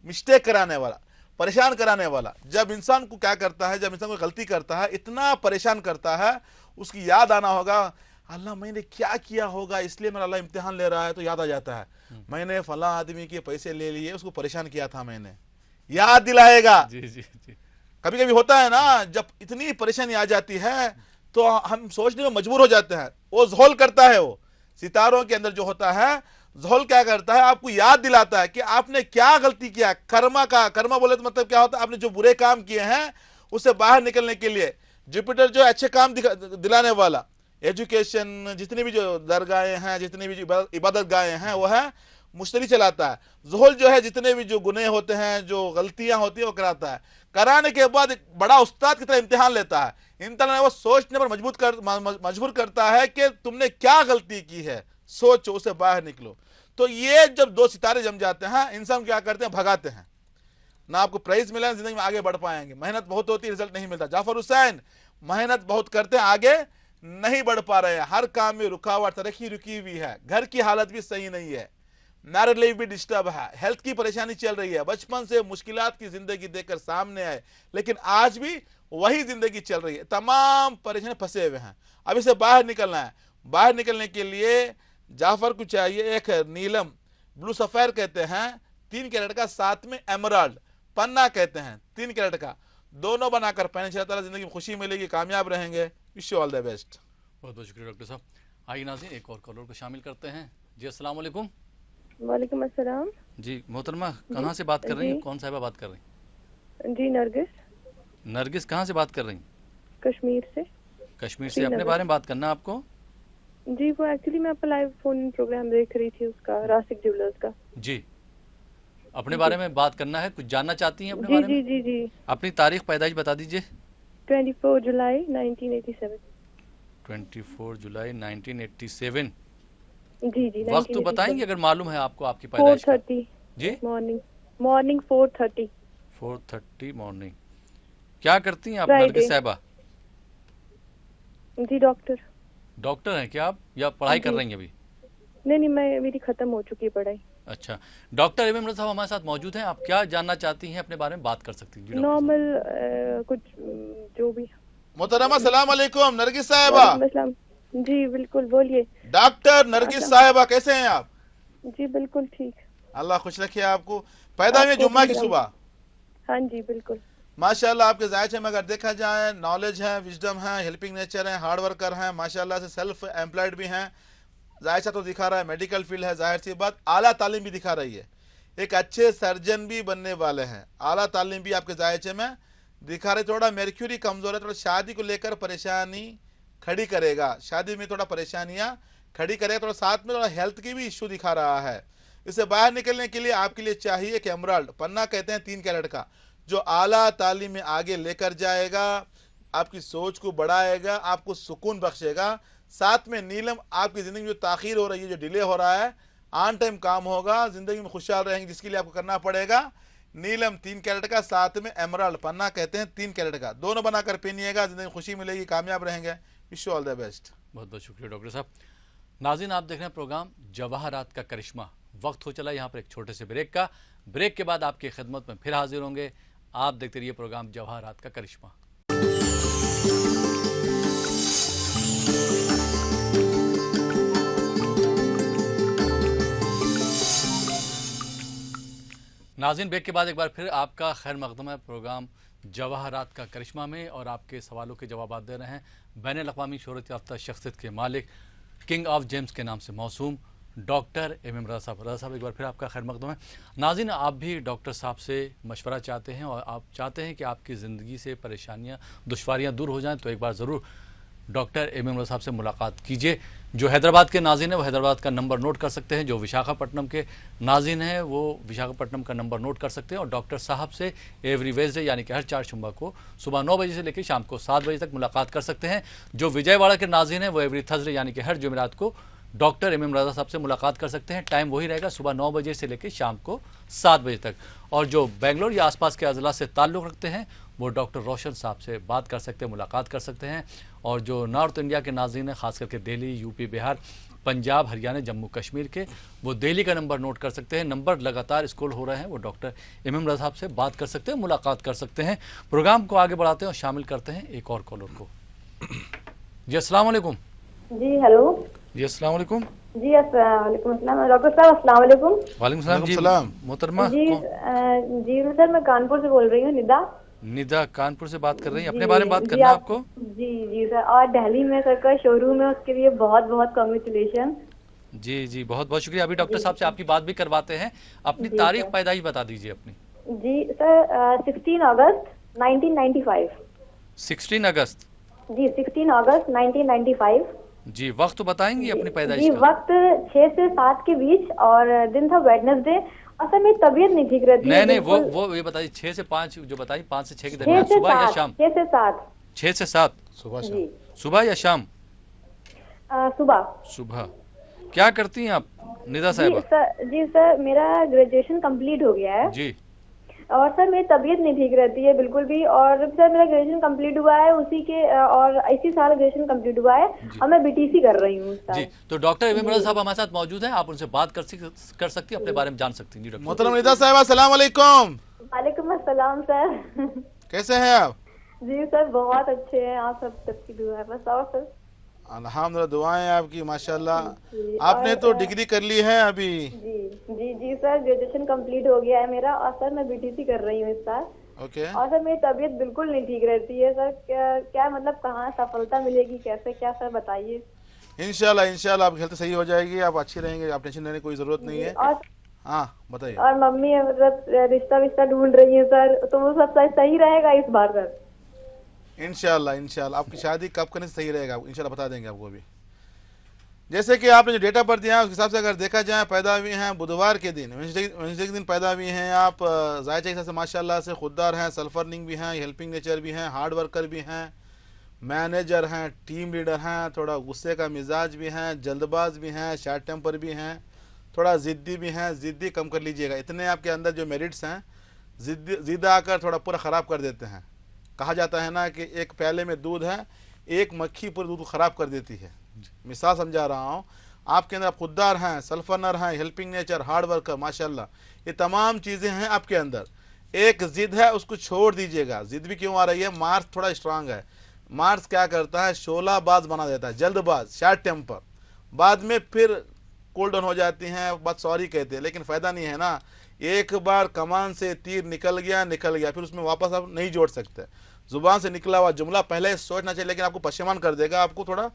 मिस्टेक कराने वाला, परेशान कराने वाला। जब इंसान को क्या करता है, जब इंसान को गलती करता है, इतना परेशान करता है, उसकी याद आना होगा, अल्लाह मैंने क्या किया होगा, इसलिए मेरा अल्लाह इम्तिहान ले रहा है। तो याद आ जाता है, मैंने फला आदमी के पैसे ले लिए, उसको परेशान किया था मैंने, याद दिलाएगा। जी जी जी। कभी कभी होता है ना, जब इतनी परेशानी आ जाती है तो हम सोचने में मजबूर हो जाते हैं। वो ज़ुहल करता है, वो सितारों के अंदर जो होता है, ज़ुहल क्या करता है, आपको याद दिलाता है कि आपने क्या गलती किया। कर्मा बोले तो मतलब क्या होता है, आपने जो बुरे काम किए हैं उससे बाहर निकलने के लिए जुपिटर जो अच्छे काम दिलाने वाला, एजुकेशन, जितनी भी जो दरगाहें हैं, जितनी भी जो इबादत गाहें हैं, वो है मुश्तरी चलाता है। ज़ुहल जो है जितने भी जो गुनाह होते हैं, जो गलतियां होती है, वो कराता है। कराने के बाद एक बड़ा उस्ताद की तरह इम्तिहान लेता है। इम्तिहान वो सोचने पर मजबूर करता है कि तुमने क्या गलती की है, सोचो, उसे बाहर निकलो। तो ये जब दो सितारे जम जाते हैं, इंसान क्या करते हैं, भगाते हैं। ना आपको प्राइज मिला, जिंदगी में आगे बढ़ पाएंगे। मेहनत बहुत होती है, रिजल्ट नहीं मिलता। जाफर हुसैन मेहनत बहुत करते हैं, आगे नहीं बढ़ पा रहे हैं, हर काम में रुकावट, तरक्की रुकी हुई है, घर की हालत भी सही नहीं है, मैरिड लाइफ भी डिस्टर्ब है, हेल्थ की परेशानी चल रही है, बचपन से मुश्किलात की जिंदगी देखकर सामने आए लेकिन आज भी वही जिंदगी चल रही है, तमाम परेशानी फंसे हुए हैं। अब इसे बाहर निकलना है। बाहर निकलने के लिए जाफर को चाहिए एक नीलम, ब्लू सफेर कहते हैं 3 कैरेट का, साथ में एमराल्ड पन्ना कहते हैं 3 कैरेट का, दोनों बनाकर पहने, इंशाअल्लाह जिंदगी में खुशी मिलेगी, कामयाब रहेंगे। Wish you all the best. बहुत बहुत शुक्रिया डॉक्टर साहब। आइए नाज़रीन एक और कॉलर को शामिल करते हैं। जी अस्सलाम वालेकुम। वालेकुम अस्सलाम। जी मोहतरमा, कहाँ से बात कर रही हैं? कौन साहिबा बात कर रही हैं? जी नरगिस। नरगिस कहाँ से बात कर रही हैं? कश्मीर से। कश्मीर से। अपने बारे में बात करना है आपको? जी वो एक्चुअली मैं आपका लाइव फोन प्रोग्राम देख रही थी, उसका रासिक ज्वेलर्स का। जी अपने बारे में बात करना है, कुछ जानना चाहती हैं अपने जी बारे जी में? जी जी। अपनी तारीख पैदाइश बता दीजिए। 24 जुलाई 1987। 24 जुलाई 1987। जी जी। वक्त तो बताएंगे अगर मालूम है आपको आपकी पैदाइश का? 4:30 जी मॉर्निंग 4:30। 4:30 मॉर्निंग। क्या करती हैं आप Friday। नरगिस साहिबा? जी डॉक्टर। डॉक्टर हैं क्या आप या पढ़ाई कर रही हैं अभी? नहीं मेरी खत्म हो चुकी है पढ़ाई। अच्छा, डॉक्टर एम इमरान साहब हमारे साथ मौजूद हैं। आप क्या जानना चाहती हैं अपने बारे में बात कर सकती हैं? जी डॉक्टर नॉर्मल कुछ जो भी। मोहतरमा सलाम अलैकुम नरगिस साहिबा। साहब। जी बिल्कुल बोलिए। डॉक्टर नरगिस साहिबा कैसे हैं आप? जी बिल्कुल ठीक। अल्लाह खुश रखे आपको। पैदा हुए जुम्मा की सुबह? हाँ जी बिल्कुल। माशाल्लाह आपके जायचे में अगर देखा जाए नॉलेज है, विजडम है, हेल्पिंग नेचर है, हार्ड वर्कर हैं, माशाल्लाह से सेल्फ एम्प्लॉयड भी हैं। जायचा तो दिखा रहा है, मेडिकल फील्ड है, जाहिर सी बात आला तालीम भी दिखा रही है, एक अच्छे सर्जन भी बनने वाले हैं, आला तालीम भी आपके जायचे में दिखा रहे। थोड़ा मेर्क्यूरी कमजोर है, थोड़ा शादी को लेकर परेशानी खड़ी करेगा, शादी में थोड़ा परेशानियां खड़ी करेगा, थोड़ा साथ में थोड़ा हेल्थ की भी इश्यू दिखा रहा है। इससे बाहर निकलने के लिए आपके लिए चाहिए कि एमराल्ड पन्ना कहते हैं 3 कैरेट का, जो आला तालीम में आगे लेकर जाएगा, आपकी सोच को बढ़ाएगा, आपको सुकून बख्शेगा। साथ में नीलम आपकी जिंदगी में जो ताखीर हो रही है, जो डिले हो रहा है, ऑन टाइम काम होगा, जिंदगी में खुशहाल रहेंगे, जिसके लिए आपको करना पड़ेगा नीलम 3 कैरेट का, साथ में एमराल्ड पन्ना कहते हैं 3 कैरेट का, दोनों बनाकर पहनिएगा, जिंदगी में खुशी मिलेगी, कामयाब रहेंगे। Wish you all the best. बहुत बहुत शुक्रिया डॉक्टर साहब। नाज़रीन आप देख रहे हैं प्रोग्राम जवाहरात का करिश्मा। वक्त हो चला यहाँ पर एक छोटे से ब्रेक का। ब्रेक के बाद आपकी खिदमत में फिर हाजिर होंगे। आप देखते रहिए प्रोग्राम जवाहरात का करिश्मा। नाज़रीन ब्रेक के बाद एक बार फिर आपका खैर मकदम है प्रोग्राम जवाहरात का करिश्मा में, और आपके सवालों के जवाब दे रहे हैं बैनुल-अक़वामी शोहरत याफ्ता शख्सियत के मालिक, किंग ऑफ जेम्स के नाम से मौसूम डॉक्टर एम एम रज़ा साहब। रज़ा साहब एक बार फिर आपका खैर मकदम है। नाज़रीन आप भी डॉक्टर साहब से मशवरा चाहते हैं और आप चाहते हैं कि आपकी ज़िंदगी से परेशानियाँ दुश्वारियाँ दूर हो जाएँ, तो एक बार ज़रूर डॉक्टर एम एम रज़ा साहब से मुलाकात कीजिए। जो हैदराबाद के नाज़रीन हैं वो हैदराबाद का नंबर नोट कर सकते हैं, जो विशाखापट्टनम के नाज़रीन हैं वो विशाखापट्टनम का नंबर नोट कर सकते हैं, और डॉक्टर साहब से एवरी वेडनेसडे यानी कि हर 4 सोमवार को सुबह 9 बजे से लेकर शाम को 7 बजे तक मुलाकात कर सकते हैं। जो विजयवाड़ा के नाज़रीन हैं वो एवरी थर्सडे यानी कि हर जुमेरात को डॉक्टर एम एम रज़ा साहब से मुलाकात कर सकते हैं। टाइम वही रहेगा, सुबह 9 बजे से लेकर शाम को 7 बजे तक। और जो बेंगलोर या आसपास के अजला से ताल्लुक़ रखते हैं वो डॉक्टर रोशन साहब से बात कर सकते हैं, मुलाकात कर सकते हैं। और जो नॉर्थ इंडिया के नाज़रीन हैं ख़ास करके दिल्ली, यूपी, बिहार, पंजाब, हरियाणा, जम्मू कश्मीर के, वो दिल्ली का नंबर नोट कर सकते हैं। नंबर लगातार स्क्रॉल हो रहे हैं, वो डॉक्टर एम एम रज़ा साहब से बात कर सकते हैं, मुलाकात कर सकते हैं। प्रोग्राम को आगे बढ़ाते हैं और शामिल करते हैं एक और कॉलर को। जी अस्सलाम वालेकुम। जी हेलो। जी अस्सलाम वालेकुम। जी वालेकुम अस्सलाम डॉक्टर साहब। अस्सलाम वालेकुम। वालेकुम सलाम। जी मोहतरमा। जी जी सर मैं कानपुर से बोल रही हूँ, निदा कानपुर से बात कर रही हैं। अपने बारे में बात करना है आपको? जी जी सर, और दिल्ली में सर का शोरूम है, उसके लिए बहुत बहुत कांग्रेचुलेशन। जी जी बहुत बहुत शुक्रिया। अभी डॉक्टर साहब से आपकी बात भी करवाते हैं। अपनी तारीख पैदाइश बता दीजिए अपनी। जी सर 16 अगस्त 1995। 16 अगस्त? जी 16 अगस्त 1995। जी वक्त तो बताएंगी अपनी पैदाइश जी का? वक्त 6 से 7 के बीच और दिन था वेडनेसडे। असल में तबीयत नहीं ठीक रहती। नहीं वो ये बताइए 6 से 5 जो बताइए, 5 से 6 के दरमियान, सुबह या शाम? 6 से 7। 6 से 7 सुबह या शाम? सुबह। क्या करती हैं आप निदा साहिबा? जी सर मेरा ग्रेजुएशन कंप्लीट हो गया है। जी। और सर मेरी तबीयत नहीं ठीक रहती है बिल्कुल भी। और सर मेरा ग्रेजुएशन कंप्लीट हुआ है उसी के और इसी साल ग्रेजुएशन कंप्लीट हुआ है और मैं बीटीसी कर रही हूँ इस साल। जी, तो डॉक्टर एम एम रजा साहब हमारे साथ मौजूद हैं, आप उनसे बात कर सकती हैं, अपने बारे में जान सकती हैं। जी डॉक्टर। मोहतरम निदा साहब अस्सलाम वालेकुम। वालेकुम अस्सलाम सर। कैसे हैं आप? जी सर बहुत अच्छे हैं, आप सबकी दुआ है बस। और सर अल्हम्दुलिल्लाह दुआएं आपकी माशाल्लाह। आपने तो डिग्री कर ली है अभी? जी जी जी सर ग्रेजुएशन कंप्लीट हो गया है मेरा और सर मैं बीटीसी कर रही हूँ इस साल। ओके। और सर मेरी तबीयत बिल्कुल नहीं ठीक रहती है सर। क्या मतलब कहाँ सफलता मिलेगी, कैसे क्या सर बताइए। इंशाल्लाह इंशाल्लाह आपकी हेल्थ सही हो जाएगी, आप अच्छी रहेंगे, आप टेंशन लेने की कोई जरूरत नहीं है। और हाँ बताइए। और मम्मी मतलब रिश्ता ढूंढ रही है सर, तो वो सब सही रहेगा इस बार सर? इंशाल्लाह इंशाल्लाह आपकी शादी कब करने से सही रहेगा इंशाल्लाह बता देंगे आपको। अभी जैसे कि आपने जो डेटा पर दिया है उसके हिसाब से अगर देखा जाए पैदा हुई हैं बुधवार के दिन, वेडनेसडे के दिन पैदा हुई हैं आप। जायचे के हिसाब से माशाल्लाह से खुददार हैं, सेल्फ अर्निंग भी हैं, हेल्पिंग नेचर भी हैं, हार्ड वर्कर भी हैं, मैनेजर हैं, टीम लीडर हैं, थोड़ा गुस्से का मिजाज भी हैं, जल्दबाज भी हैं, शार्ट टेम्पर भी हैं, थोड़ा ज़िद्दी भी हैं। ज़िद्दी कम कर लीजिएगा, इतने आपके अंदर जो मेरिट्स हैं ज़िद्द आकर थोड़ा पूरा ख़राब कर देते हैं। कहा जाता है ना कि एक प्याले में दूध है, एक मक्खी पूरे दूध को ख़राब कर देती है। मिसाल समझा रहा हूँ, आपके अंदर आप खुददार हैं, सेल्फ अर्नर हैं, हेल्पिंग नेचर, हार्ड वर्कर माशाल्लाह, ये तमाम चीज़ें हैं आपके अंदर। एक ज़िद है उसको छोड़ दीजिएगा। ज़िद भी क्यों आ रही है? मार्स थोड़ा स्ट्रांग है। मार्स क्या करता है? शोलाबाज बना देता है, जल्दबाज, शार्ट टेम्पर। बाद में फिर कूल डाउन हो जाती हैं, बात सॉरी कहते हैं, लेकिन फ़ायदा नहीं है ना। एक बार कमान से तीर निकल गया, फिर उसमें वापस आप नहीं जोड़ सकते। ज़ुबान से निकला हुआ जुमला पहले सोचना चाहिए, लेकिन आपको परेशान कर देगा, आपको थोड़ा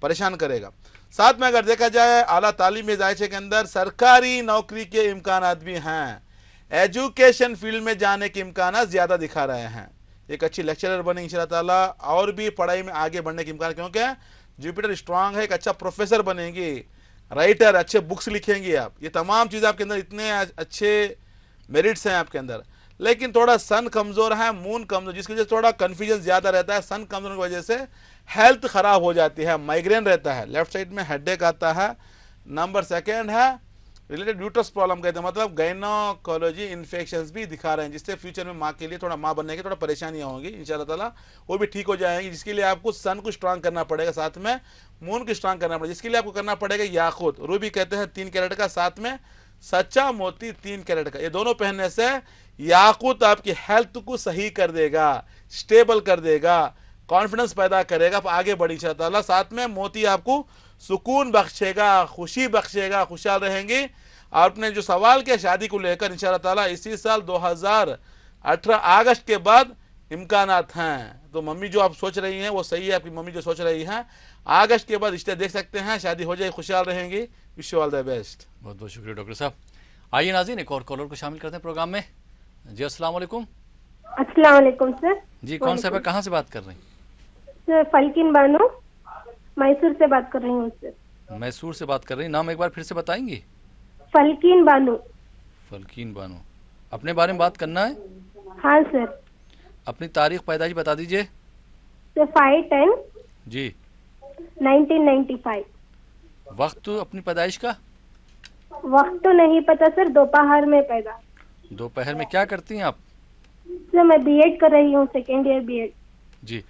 परेशान करेगा। साथ में अगर देखा जाए आला तालीम जायचे के अंदर सरकारी नौकरी के इम्कानात भी हैं, एजुकेशन फील्ड में जाने के इम्कानात ज़्यादा दिखा रहे हैं। एक अच्छी लेक्चरर बने इंशाअल्लाह ताला, और भी पढ़ाई में आगे बढ़ने के इम्कान, क्योंकि जुपिटर स्ट्रांग है। एक अच्छा प्रोफेसर बनेंगी, राइटर, अच्छे बुक्स लिखेंगे आप। ये तमाम चीज़ें आपके अंदर इतने अच्छे मेरिट्स हैं आपके अंदर। लेकिन थोड़ा सन कमज़ोर है, मून कमज़ोर, जिसकी वजह से थोड़ा कन्फ्यूजन ज़्यादा रहता है। सन कमज़ोर की वजह से हेल्थ ख़राब हो जाती है, माइग्रेन रहता है, लेफ्ट साइड में हेडेक आता है। नंबर सेकेंड है रिलेटेड यूट्रस प्रॉब्लम कहते हैं, मतलब गायनोकोलॉजी इन्फेक्शंस भी दिखा रहे हैं, जिससे फ्यूचर में माँ के लिए थोड़ा माँ बनने की थोड़ा परेशानियाँ होंगी। इंशाल्लाह ताला वो भी ठीक हो जाएंगी, जिसके लिए आपको सन को स्ट्रांग करना पड़ेगा, साथ में मून को स्ट्रांग करना पड़ेगा, जिसके लिए आपको करना पड़ेगा याकूत। रूबी कहते हैं 3 कैरेट का, साथ में सच्चा मोती 3 कैरेट का। ये दोनों पहनने से याकूत आपकी हेल्थ को सही कर देगा, स्टेबल कर देगा, कॉन्फिडेंस पैदा करेगा, आप आगे बढ़ी इंशाअल्लाह। साथ में मोती आपको सुकून बख्शेगा, खुशी बख्शेगा, खुशहाल रहेंगी। आपने जो सवाल किया शादी को लेकर, इंशाअल्लाह ताला इसी साल 2018 अगस्त के बाद इम्कानात हैं। तो मम्मी जो आप सोच रही हैं वो सही है, आपकी मम्मी जो सोच रही हैं अगस्त के बाद रिश्ते देख सकते हैं, शादी हो जाए, खुशहाल रहेंगी। Wish you all the best. बहुत बहुत शुक्रिया डॉक्टर साहब। आइए नाज़रीन एक और कॉलर को शामिल करते हैं प्रोग्राम में। जी अस्सलाम वालेकुम। अस्सलाम वालेकुम सर। जी कौन साहब कहाँ से बात कर रही हैं? सर फलकीन बानो, मैसूर से बात कर रही हूँ सर। मैसूर से बात कर रही हैं, नाम एक बार फिर से बताएंगी? फलकीन बानो। फलकीन बानो, अपने बारे में बात करना है? हाँ सर। अपनी तारीख पैदाइश बता दीजिए। सर 5/10 जी 1995। वक्त अपनी पैदाइश का? वक्त तो नहीं पता सर, दोपहर में पैदा। दोपहर में क्या करती हैं आप? सर मैं बीएड कर रही हूँ, सेकेंड ईयर बीएड। जी,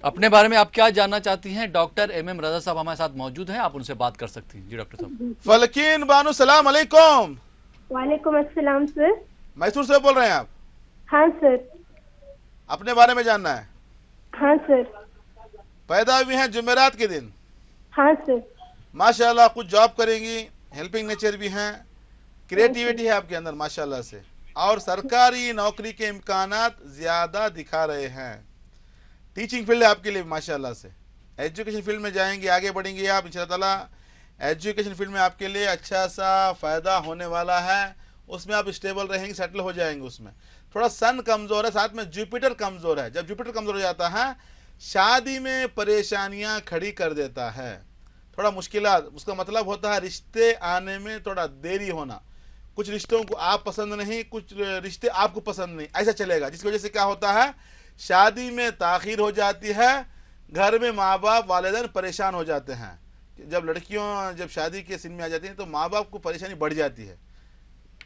अपने बारे में आप क्या जानना चाहती हैं? डॉक्टर एम रजा साहब हमारे साथ मौजूद हैं, आप उनसे बात कर सकती हैं। जी डॉक्टर साहब। फलकीन बानो सलाम अलैकुम। वालेकुम अस्सलाम सर। मैसूर से बोल रहे हैं आप? हाँ सर। अपने बारे में जानना है? हाँ सर। पैदा हुई हैं जुमेरात के दिन? हाँ सर। माशाल्लाह कुछ जॉब करेंगी, हेल्पिंग नेचर भी हैं, क्रिएटिविटी है आपके अंदर माशाल्लाह से, और सरकारी नौकरी के इम्कानात ज़्यादा दिखा रहे हैं। टीचिंग फील्ड है आपके लिए माशाल्लाह से। एजुकेशन फील्ड में जाएंगे, आगे बढ़ेंगे आप इंशाअल्लाह ताला। एजुकेशन फील्ड में आपके लिए अच्छा सा फ़ायदा होने वाला है, उसमें आप स्टेबल रहेंगे, सेटल हो जाएंगे उसमें। थोड़ा सन कमज़ोर है, साथ में जुपिटर कमज़ोर है। जब जुपिटर कमज़ोर हो जाता है शादी में परेशानियां खड़ी कर देता है, थोड़ा मुश्किलात। उसका मतलब होता है रिश्ते आने में थोड़ा देरी होना। कुछ रिश्तों को आप पसंद नहीं, कुछ रिश्ते आपको पसंद नहीं, ऐसा चलेगा, जिसकी वजह से क्या होता है शादी में ताख़ीर हो जाती है, घर में माँ बाप वालिदैन परेशान हो जाते हैं। जब लड़कियों जब शादी के सीन में आ जाती हैं तो माँ बाप को परेशानी बढ़ जाती है।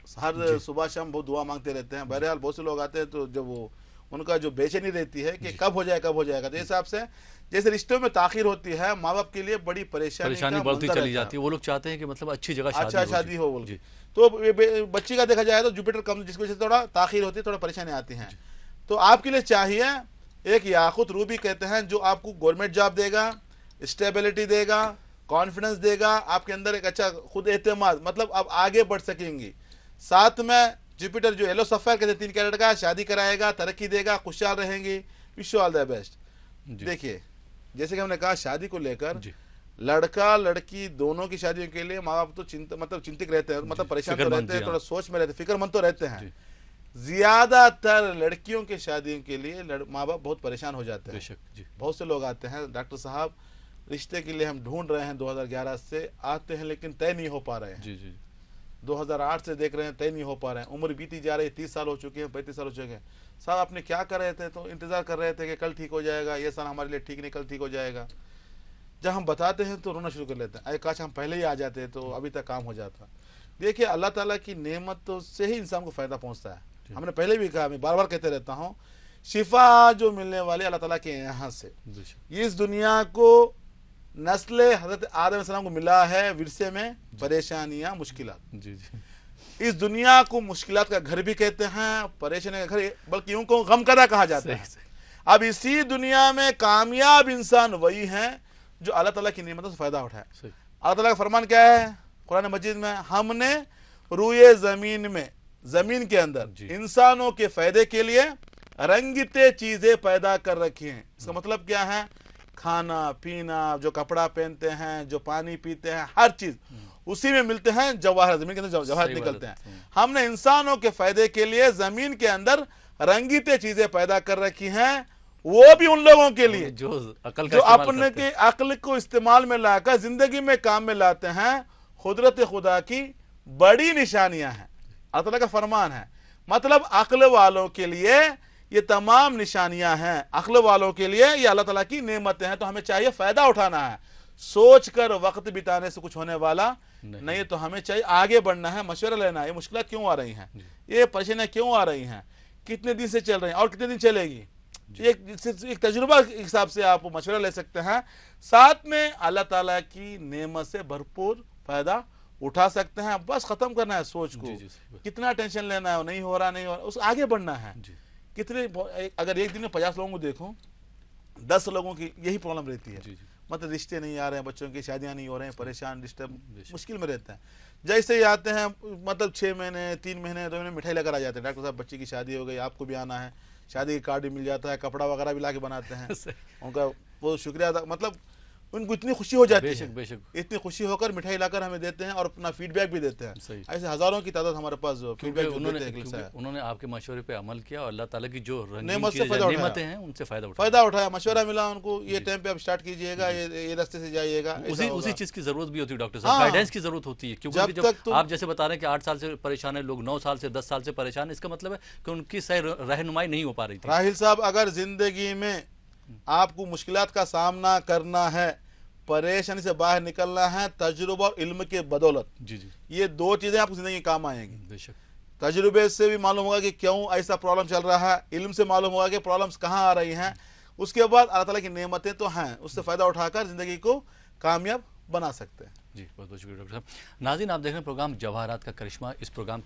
हर सुबह शाम बहुत दुआ मांगते रहते हैं। बहरहाल बहुत से लोग आते हैं तो जब वो उनका जो बेचैनी रहती है कि कब हो जाएगा, तो इस हिसाब से जैसे रिश्तों में ताखीर होती है, माँ बाप के लिए बड़ी परेशानी बढ़ती चली जाती है। वो लोग चाहते हैं कि मतलब अच्छी जगह शादी हो बोल। तो बच्ची का देखा जाए तो जुपिटर कम, जिसकी वजह से थोड़ा ताखीर होती है, थोड़ा परेशानी आती है। तो आपके लिए चाहिए एक याकूत रूबी कहते हैं, जो आपको गवर्नमेंट जॉब देगा, स्टेबिलिटी देगा, कॉन्फिडेंस देगा, आपके अंदर एक अच्छा खुद एतमाद, मतलब आप आगे बढ़ सकेंगी। साथ में जुपिटर जो येलो सफेयर कहते हैं 3 कैरेट का, शादी कराएगा, तरक्की देगा, खुशहाल रहेंगी। Wish you all the best. देखिए जैसे कि हमने कहा शादी को लेकर, लड़का लड़की दोनों की शादियों के लिए माँ बाप तो चिंतित रहते हैं, मतलब परेशान तो रहते हैं, थोड़ा सोच में रहते हैं, फिक्रमंद तो रहते हैं। ज्यादातर लड़कियों के शादियों के लिए माँ बाप बहुत परेशान हो जाते हैं। बहुत से लोग आते हैं, डॉक्टर साहब रिश्ते के लिए हम ढूंढ रहे हैं, 2011 से आते हैं लेकिन तय नहीं हो पा रहे हैं। 2008 से देख रहे हैं, तय नहीं हो पा रहे हैं। उम्र बीती जा रही है, 30 साल हो चुके हैं, 35 साल हो चुके हैं। साहब आपने क्या कर रहे थे? तो इंतजार कर रहे थे कि कल ठीक हो जाएगा, ये साल हमारे लिए ठीक नहीं, कल ठीक हो जाएगा। जब हम बताते हैं तो रोना शुरू कर लेते हैं, अरे काश हम पहले ही आ जाते तो अभी तक काम हो जाता। देखिए अल्लाह ताला की नेमत तो से ही इंसान को फायदा पहुंचता है। हमने पहले भी कहा, मैं बार बार कहते रहता हूँ, शिफा जो मिलने वाली अल्लाह ताला के यहाँ से। इस दुनिया को नस्ल हजरत आदम अलैहिस्सलाम को मिला है विरसे में परेशानियां, मुश्किलात। इस दुनिया को मुश्किलात का घर भी कहते हैं, परेशानी का घर, बल्कि यूं को गमकदा कहा जाता है। अब इसी दुनिया में कामयाब इंसान वही है जो अल्लाह ताला की नेमतों से फायदा उठाए। अल्लाह ताला का फरमान क्या है कुरान मजीद में? हमने रूए जमीन में, जमीन के अंदर इंसानों के फायदे के लिए रंगीते चीजें पैदा कर रखी हैं। इसका मतलब क्या है? खाना पीना, जो कपड़ा पहनते हैं, जो पानी पीते हैं, हर चीज उसी में मिलते हैं। जवाहर, जमीन के अंदर जवाहर निकलते हैं। हमने इंसानों के फायदे के लिए जमीन के अंदर रंगीते चीजें पैदा कर रखी हैं, वो भी उन लोगों के लिए जो अपने के अक्ल को इस्तेमाल में लाकर जिंदगी में काम में लाते हैं। कुदरत खुदा की बड़ी निशानियां हैं, अल्लाह ताला का फरमान है। मतलब अक्ल वालों के लिए ये तमाम निशानियां हैं, अक्ल वालों के लिए ये अल्लाह ताला की नेमतें हैं। तो हमें चाहिए फायदा उठाना है। सोच कर वक्त बिताने से कुछ होने वाला नहीं। तो हमें चाहिए आगे बढ़ना है, मशवरा लेना है। ये मुश्किलात क्यों आ रही हैं, ये परेशानियां क्यों आ रही हैं, कितने दिन से चल रही हैं और कितने दिन चलेगी, एक तजुर्बा के हिसाब से आप मशवरा ले सकते हैं। साथ में अल्लाह ताला की नेमत से भरपूर फायदा उठा सकते हैं। बस खत्म करना है सोच को, कितना टेंशन लेना है, नहीं हो रहा, उस आगे बढ़ना है। कितने अगर एक दिन में 50 लोगों को देखो, 10 लोगों की यही प्रॉब्लम रहती है। मतलब रिश्ते नहीं आ रहे हैं, बच्चों की शादियां नहीं हो रहे हैं, परेशान, डिस्टर्ब, मुश्किल में रहते हैं। जैसे ही आते हैं, मतलब 6 महीने, 3 महीने, 2 महीने मिठाई लेकर आ जाते हैं, डॉक्टर साहब बच्ची की शादी हो गई, आपको भी आना है। शादी का कार्ड भी मिल जाता है, कपड़ा वगैरह भी ला के बनाते हैं। उनका वो शुक्रिया, मतलब उनको इतनी खुशी हो जाती है। बेशक। इतनी खुशी होकर मिठाई लाकर हमें देते हैं और अपना फीडबैक भी देते हैं। ऐसे हजारों की तादाद हमारे पास फीडबैक उन्होंने आपके मशवरे पे अमल किया और अल्लाह ताला की जो नेमतें हैं उनसे फायदा उठाया, मशवरा मिला उनको, ये टाइम पे आप स्टार्ट कीजिएगा, ये रास्ते से जाइएगा। उसी चीज की जरूरत भी होती है डॉक्टर साहब, गाइडेंस की जरूरत होती है। क्योंकि जब आप जैसे बता रहे हैं कि 8 साल से परेशान है लोग, 9 साल से 10 साल से परेशान है, इसका मतलब है कि उनकी सही रहनुमाई नहीं हो पा रही थी। राहिल साहब, अगर जिंदगी में आपको मुश्किलात का सामना करना है, परेशानी से बाहर निकलना है, तजुर्बा और इल्म के बदौलत, ये 2 चीजें आपको जिंदगी में काम आएंगी। बेशक। तजुर्बे से भी मालूम होगा कि क्यों ऐसा प्रॉब्लम चल रहा है, इल्म से मालूम होगा कि प्रॉब्लम्स कहाँ आ रही हैं। उसके बाद अल्लाह ताला की नेमतें तो हैं, उससे फायदा उठाकर जिंदगी को कामयाब बना सकते हैं। जी, बहुत बहुत शुक्रिया डॉक्टर साहब। नाज़रीन, आप देख रहे हैं प्रोग्राम जवाहरात का करिश्मा। इस प्रोग्राम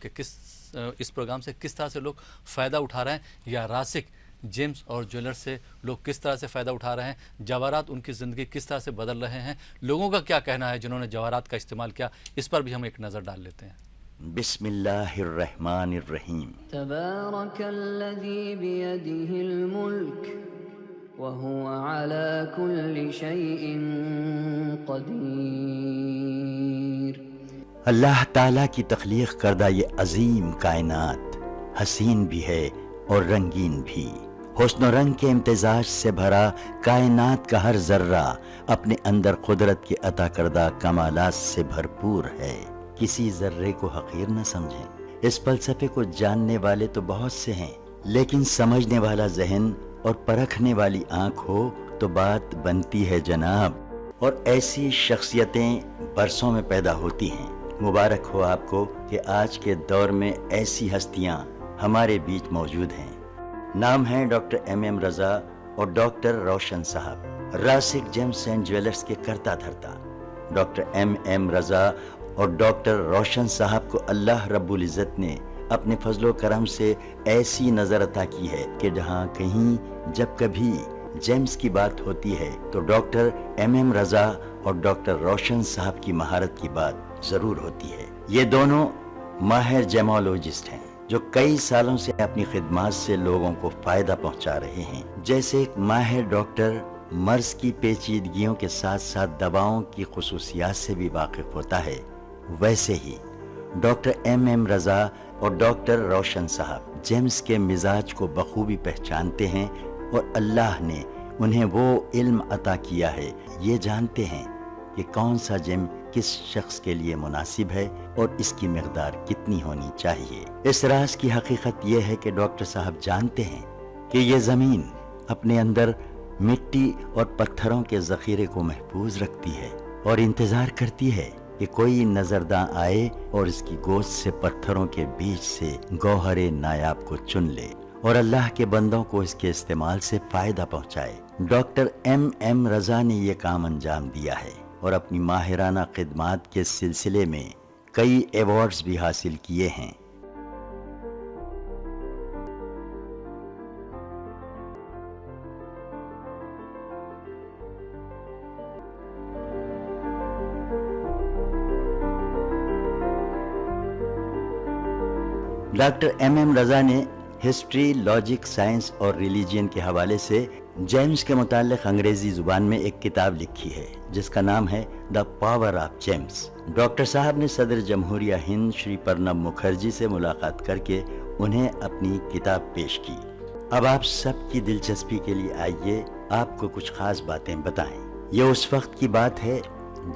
से किस तरह से लोग फ़ायदा उठा रहे हैं, या रासिक जेम्स और ज्वेलर्स से लोग किस तरह से फ़ायदा उठा रहे हैं, जवाहरात उनकी ज़िंदगी किस तरह से बदल रहे हैं, लोगों का क्या कहना है जिन्होंने जवाहरात का इस्तेमाल किया, इस पर भी हम एक नज़र डाल लेते हैं। बिस्मिल्लाहिर्रहमानिर्रहीम। तबारकल्लज़ी बियदिहिल मुल्क व हुवा अला कुल्लि शैइन क़दीर। अल्लाह ताला की तख्लीक़ करदा ये अजीम कायनात हसीन भी है और रंगीन भी। हुस्न और रंग के इम्तिजाज से भरा कायनात का हर जर्रा अपने अंदर कुदरत के अता करदा कमालात से भरपूर है। किसी जर्रे को हकीर न समझें। इस फलसफे को जानने वाले तो बहुत से हैं, लेकिन समझने वाला जहन और परखने वाली आंख हो तो बात बनती है जनाब। और ऐसी शख्सियतें बरसों में पैदा होती हैं, मुबारक हो आपको कि आज के दौर में ऐसी हस्तियां हमारे बीच मौजूद हैं। नाम है डॉक्टर MM रजा और डॉक्टर रोशन साहब, रासिक जेम्स एंड ज्वेलर्स के करता धरता। डॉक्टर MM रजा और डॉक्टर रोशन साहब को अल्लाह रब्बुल इज़्ज़त ने अपने फजलो करम से ऐसी नजर अता की है कि जहाँ कहीं जब कभी जेम्स की बात होती है तो डॉक्टर MM रजा और डॉक्टर रोशन साहब की महारत की बात जरूर होती है। ये दोनों माहिर जेमोलॉजिस्ट हैं जो कई सालों से अपनी खिदमत से लोगों को फायदा पहुंचा रहे हैं। जैसे एक माहिर डॉक्टर मर्ज की पेचीदगियों के साथ साथ दवाओं की खुसूसियात से भी वाकिफ होता है, वैसे ही डॉक्टर MM रजा और डॉक्टर रोशन साहब जेम्स के मिजाज को बखूबी पहचानते हैं और अल्लाह ने उन्हें वो इल्म अता किया है, ये जानते हैं कि कौन सा जेम किस शख्स के लिए मुनासिब है और इसकी मिकदार कितनी होनी चाहिए। इस राज की हकीकत यह है कि डॉक्टर साहब जानते हैं कि ये ज़मीन अपने अंदर मिट्टी और पत्थरों के ज़ख़ीरे को महफूज रखती है और इंतज़ार करती है कि कोई नजरदां आए और इसकी गोश्त से पत्थरों के बीच से गौहरे नायाब को चुन ले और अल्लाह के बंदों को इसके इस्तेमाल से फायदा पहुंचाए। डॉक्टर MM रजा ने ये काम अंजाम दिया है और अपनी माहिराना खिदमात के सिलसिले में कई अवार्ड्स भी हासिल किए हैं। डॉक्टर MM रजा ने हिस्ट्री, लॉजिक, साइंस और रिलीजन के हवाले से जेम्स के मुताल्लिक अंग्रेजी जुबान में एक किताब लिखी है जिसका नाम है the power of James. Doctor साहब ने सदर जमहूरिया हिंद श्री प्रणब मुखर्जी से मुलाकात करके उन्हें अपनी किताब पेश की। अब आप सबकी दिलचस्पी के लिए आइए आपको कुछ खास बातें बताएं। ये उस वक्त की बात है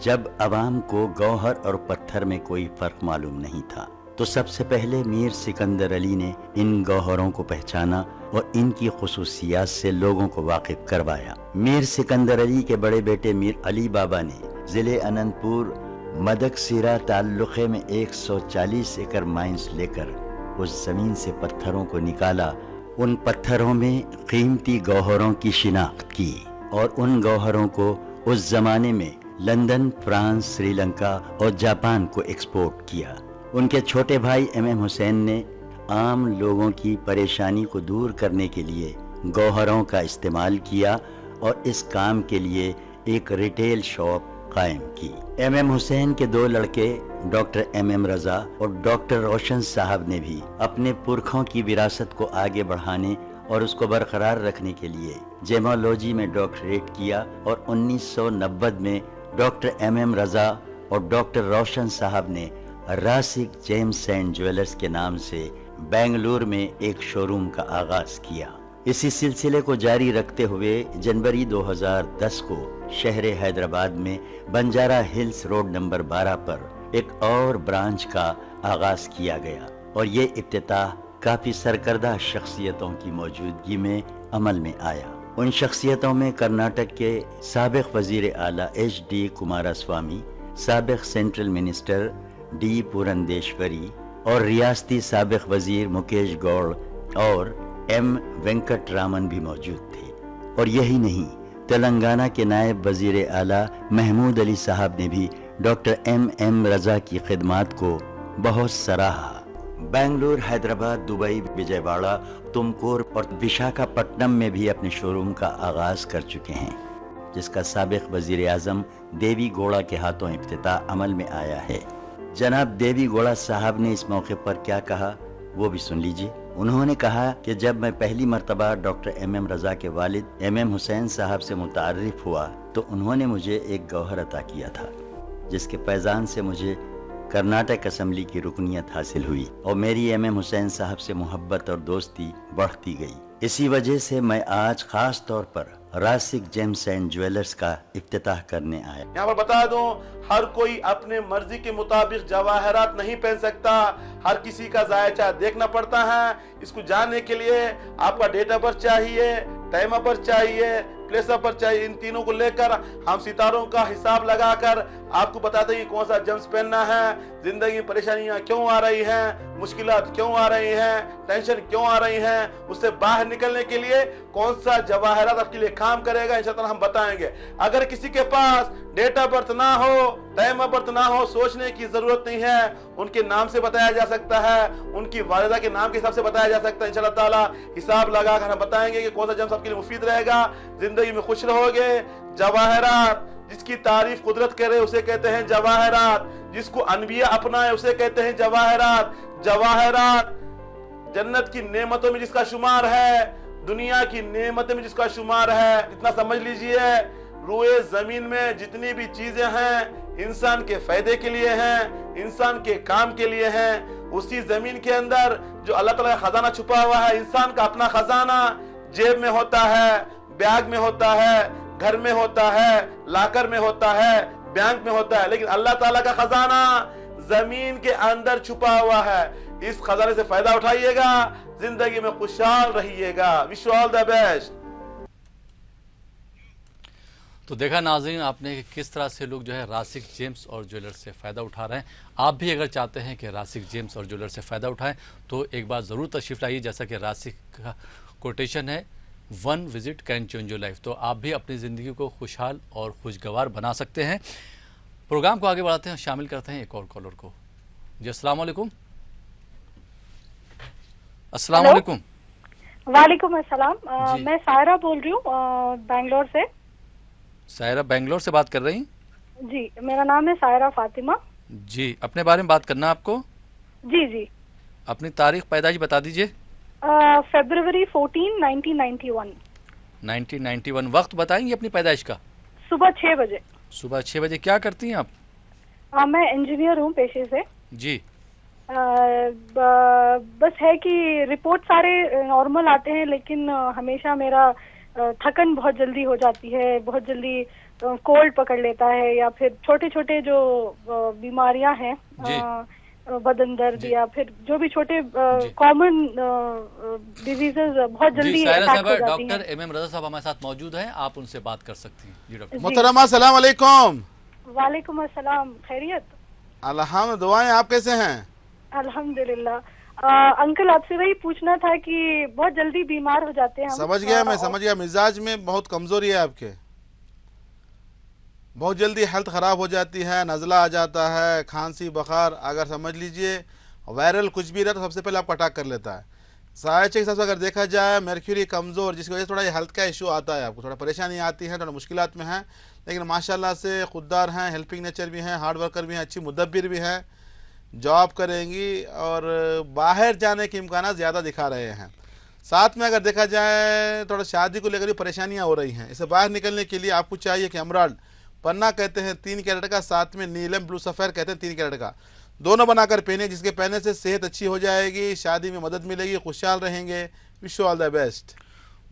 जब अवाम को गौहर और पत्थर में कोई फर्क मालूम नहीं था, तो सबसे पहले मीर सिकंदर अली ने इन गौहरों को पहचाना और इनकी खुसूसियात से लोगों को वाकिफ करवाया। मीर सिकंदर अली के बड़े बेटे मीर अली बाबा ने जिले अनंतपुर मदकसीरा ताल्लुक़े में 140 एकड़ माइंस लेकर उस जमीन से पत्थरों को निकाला। उन पत्थरों में कीमती गौहरों की शिनाख्त की और उन गौहरों को उस जमाने में लंदन, फ्रांस, श्रीलंका और जापान को एक्सपोर्ट किया। उनके छोटे भाई MM हुसैन ने आम लोगों की परेशानी को दूर करने के लिए गौहरों का इस्तेमाल किया और इस काम के लिए एक रिटेल शॉप कायम की। MM हुसैन के दो लड़के डॉक्टर MM रजा और डॉक्टर रोशन साहब ने भी अपने पुरखों की विरासत को आगे बढ़ाने और उसको बरकरार रखने के लिए जेमोलॉजी में डॉक्टरेट किया और 1990 में डॉक्टर MM रजा और डॉक्टर रोशन साहब ने रासिक जेम्स एंड ज्वेलर्स के नाम से बेंगलुरु में एक शोरूम का आगाज किया। इसी सिलसिले को जारी रखते हुए जनवरी 2010 को शहर हैदराबाद में बंजारा हिल्स रोड नंबर 12 पर एक और ब्रांच का आगाज किया गया और ये इफ्तिताह काफी सरकर्दा शख्सियतों की मौजूदगी में अमल में आया। उन शख्सियतों में कर्नाटक के साबिक वजीर आला HD कुमारस्वामी, साबिक सेंट्रल मिनिस्टर D पुरंदेश्वरी और रियासती साबिक वजीर मुकेश गौड़ और M वेंकटरामन भी मौजूद थे। और यही नहीं, तेलंगाना के नायब वजीर आला महमूद अली साहब ने भी डॉक्टर MM रजा की खिदमात को बहुत सराहा। बेंगलुरु, हैदराबाद, दुबई, विजयवाड़ा, तुमकुर और विशाखापट्टनम में भी अपने शोरूम का आगाज कर चुके हैं, जिसका साबिक वजीर आजम देवी गौड़ा के हाथों इफ्तिताह अमल में आया है। जनाब देवी गौड़ा साहब ने इस मौके पर क्या कहा वो भी सुन लीजिए। उन्होंने कहा कि जब मैं पहली मर्तबा डॉक्टर MM रजा के वालिद MM हुसैन साहब से मुतारिफ हुआ तो उन्होंने मुझे एक गौहर अता किया था, जिसके पैजान से मुझे कर्नाटक असेंबली की रुकनियत हासिल हुई और मेरी MM हुसैन साहब से मोहब्बत और दोस्ती बढ़ती गई। इसी वजह से मैं आज खास तौर पर रासिक जेम्स एंड ज्वेलर्स का इफ्तिताह करने आया। यहाँ पर बता दूं, हर कोई अपने मर्जी के मुताबिक जवाहरात नहीं पहन सकता, हर किसी का जायचा देखना पड़ता है। इसको जानने के लिए आपका डेट ऑफ बर्थ चाहिए, टाइम ऑफ बर्थ चाहिए, प्लेस ऑफ बर्थ चाहिए। इन तीनों को लेकर हम सितारों का हिसाब लगाकर आपको बताते हैं कि कौन सा जम्स पहनना है, जिंदगी में परेशानियां क्यों आ रही हैं, मुश्किलात क्यों आ रही हैं, टेंशन क्यों आ रही हैं, उससे बाहर निकलने के लिए कौन सा जवाहरात आपके लिए काम करेगा, इंशाअल्लाह हम बताएंगे। अगर किसी के पास डेट ऑफ बर्थ ना हो, टाइम ऑफ बर्थ ना हो, सोचने की जरूरत नहीं है, उनके नाम से बताया जा सकता है, उनकी वालिदा के नाम के हिसाब से बताया जा सकता है। इंशाअल्लाह ताला हिसाब लगाकर हम बताएंगे कि कौन सा जम्स आपके लिए मुफीद रहेगा, जिंदगी में खुश रहोगे। जवाहरात, जिसकी तारीफ कुदरत करे उसे कहते हैं जवाहरात, जिसको अनबिया अपनाए उसे कहते हैं जवाहरात। जवाहरात जन्नत की नेमतों में जिसका शुमार है, दुनिया की नेमतों में जिसका शुमार है। इतना समझ लीजिए, रूए जमीन में जितनी भी चीजें हैं इंसान के फायदे के लिए हैं, इंसान के काम के लिए हैं। उसी जमीन के अंदर जो अल्लाह ताला का खजाना छुपा हुआ है, इंसान का अपना खजाना जेब में होता है, बैग में होता है, घर में होता है, लाकर में होता है, बैंक में होता है, लेकिन अल्लाह ताला का खजाना जमीन के अंदर छुपा हुआ है। इस खजाने से फायदा उठाइएगा, जिंदगी में खुशहाल रहिएगा। Wish you all the best. तो देखा नाज़रीन आपने कि किस तरह से लोग जो है रासिक जेम्स और ज्वेलर्स से फ़ायदा उठा रहे हैं। आप भी अगर चाहते हैं कि रासिक जेम्स और ज्वेलर्स से फ़ायदा उठाएं तो एक बार ज़रूर तशरीफ़ लाइए। जैसा कि रासिक का कोटेशन है, 1 visit can change your life. तो आप भी अपनी ज़िंदगी को खुशहाल और खुशगवार बना सकते हैं। प्रोग्राम को आगे बढ़ाते हैं, शामिल करते हैं एक और कॉलर को। जी अस्सलाम वालेकुम। अस्सलाम वालेकुम। वालेकुम अस्सलाम। मैं सायरा बोल रही हूँ बैंगलोर से। सायरा बेंगलोर से बात कर रही हैं? जी, मेरा नाम है सायरा फातिमा। जी, अपने बारे में बात करना आपको? जी जी। अपनी तारीख पैदाइश बता दीजिए। फरवरी 14, 1991। 1991। वक्त बताएंगे अपनी पैदाइश का? सुबह 6 बजे। सुबह 6 बजे। क्या करती हैं आप? मैं इंजीनियर हूँ पेशे से। जी। बस है कि रिपोर्ट सारे नॉर्मल आते हैं, लेकिन हमेशा मेरा थकन बहुत जल्दी हो जाती है, बहुत जल्दी कोल्ड पकड़ लेता है, या फिर छोटे छोटे जो बीमारियां हैं, बदन दर्द या फिर जो भी छोटे कॉमन डिजीजेस बहुत जल्दी अटैक हो जाती हैं। डॉक्टर MM रजा साहब हमारे साथ मौजूद हैं, आप उनसे बात कर सकती हैं। जी डॉक्टर। मोहतरमा अस्सलाम वालेकुम। वालेकुम अस्सलाम। खैरियत? अल्हम्दुलिल्लाह, दुआएं। आप कैसे हैं? अल्हम्दुलिल्लाह। अंकल आपसे वही पूछना था कि बहुत जल्दी बीमार हो जाते हैं हम। समझ गया, मैं समझ गया। मिजाज में बहुत कमजोरी है आपके, बहुत जल्दी हेल्थ खराब हो जाती है, नज़ला आ जाता है, खांसी बुखार, अगर समझ लीजिए वायरल कुछ भी रहा तो सबसे पहले आपको अटैक कर लेता है। साइच के हिसाब से अगर देखा जाए मर्क्यूरी कमज़ोर, जिसकी वजह से थोड़ा हेल्थ का इशू आता है, आपको थोड़ा परेशानी आती है, थोड़ा मुश्किलात में है, लेकिन माशाल्लाह से खुददार हैं, हेल्पिंग नेचर भी हैं, हार्ड वर्कर भी हैं, अच्छी मुदब्बिर भी हैं, जॉब करेंगी और बाहर जाने के इम्कान ज़्यादा दिखा रहे हैं। साथ में अगर देखा जाए थोड़ा शादी को लेकर भी परेशानियां हो रही हैं। इससे बाहर निकलने के लिए आपको चाहिए कि एमराल्ड पन्ना कहते हैं 3 कैरेट का, साथ में नीलम ब्लू सफ़ेर कहते हैं 3 कैरेट का, दोनों बनाकर पहने, जिसके पहनने से सेहत अच्छी हो जाएगी, शादी में मदद मिलेगी, खुशहाल रहेंगे। Wish you all the best.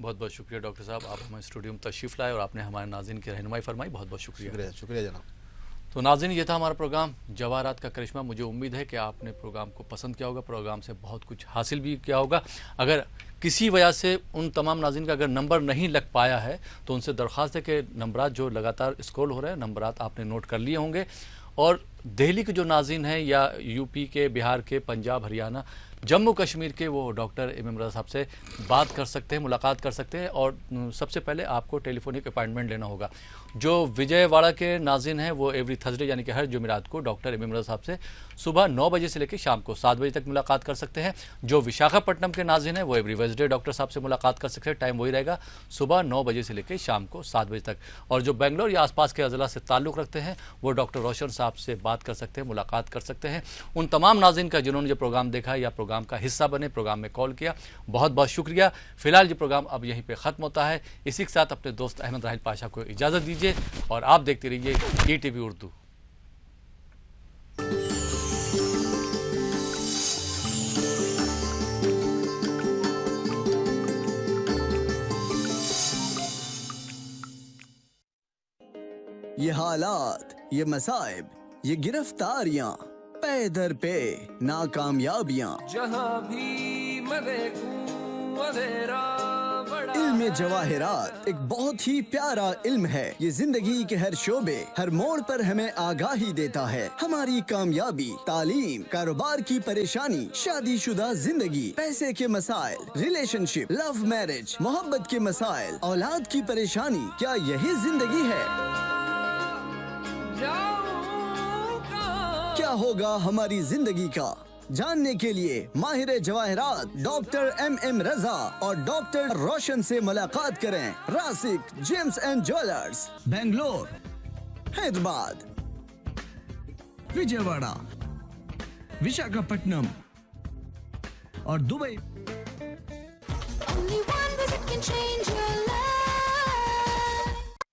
बहुत बहुत शुक्रिया डॉक्टर साहब, आप हमारे स्टूडियो में तशरीफ़ लाए और आपने हमारे नाज़रीन की रहनुमाई फरमाई। बहुत बहुत शुक्रिया। शुक्रिया जनाब। तो नाज़रीन, ये था हमारा प्रोग्राम जवाहरात का करिश्मा। मुझे उम्मीद है कि आपने प्रोग्राम को पसंद किया होगा, प्रोग्राम से बहुत कुछ हासिल भी किया होगा। अगर किसी वजह से उन तमाम नाज़रीन का अगर नंबर नहीं लग पाया है तो उनसे दरख्वास्त है कि नंबरात जो लगातार स्क्रॉल हो रहे हैं, नंबरात आपने नोट कर लिए होंगे। और दिल्ली के जो नाज़रीन हैं या यूपी के, बिहार के, पंजाब, हरियाणा, जम्मू कश्मीर के, वो डॉक्टर MM रजा साहब से बात कर सकते हैं, मुलाकात कर सकते हैं। और सबसे पहले आपको टेलीफोनिक अपॉइंटमेंट लेना होगा। जो विजयवाड़ा के नाज़रीन हैं वो एवरी थर्सडे यानी कि हर जुमेरात को डॉक्टर MM रजा साहब से सुबह 9 बजे से लेकर शाम को 7 बजे तक मुलाकात कर सकते हैं। जो विशाखापट्टनम के नाज़रीन हैं वो एवरी वेडनेसडे डॉक्टर साहब से मुलाकात कर सकते हैं। टाइम वही रहेगा, सुबह 9 बजे से लेकर शाम को 7 बजे तक। और जो बेंगलोर या आसपास के अज़ला से ताल्लुक़ रखते हैं वो डॉक्टर रोशन साहब से बात कर सकते हैं, मुलाकात कर सकते हैं। उन तमाम नाज़रीन का जिन्होंने जो प्रोग्राम देखा या प्रोग्राम का हिस्सा बने, प्रोग्राम में कॉल किया, बहुत बहुत शुक्रिया। फिलहाल ये प्रोग्राम अब यहीं पे ख़त्म होता है। इसी के साथ अपने दोस्त अहमद राहिल पाशा को इजाज़त दीजिए और आप देखते रहिए ETV उर्दू। ये हालात, ये मसाइब, ये गिरफ्तारियां, पे दर पे नाकामयाबियां, जहां भी मैं देखूं अंधेरा बड़ा इल्म जवाहिरात एक बहुत ही प्यारा इल्म है। ये जिंदगी के हर शोबे, हर मोड़ पर हमें आगाही देता है। हमारी कामयाबी, तालीम, कारोबार की परेशानी, शादीशुदा जिंदगी, पैसे के मसाइल, रिलेशनशिप, लव मैरिज, मोहब्बत के मसाइल, औलाद की परेशानी, क्या यही जिंदगी है? क्या होगा हमारी जिंदगी का? जानने के लिए माहिर जवाहिरात डॉक्टर MM रजा और डॉक्टर रोशन से मुलाकात करें। Rasik gems and jewellers, Bangalore, Hyderabad, Vijayawada, Visakhapatnam और दुबई।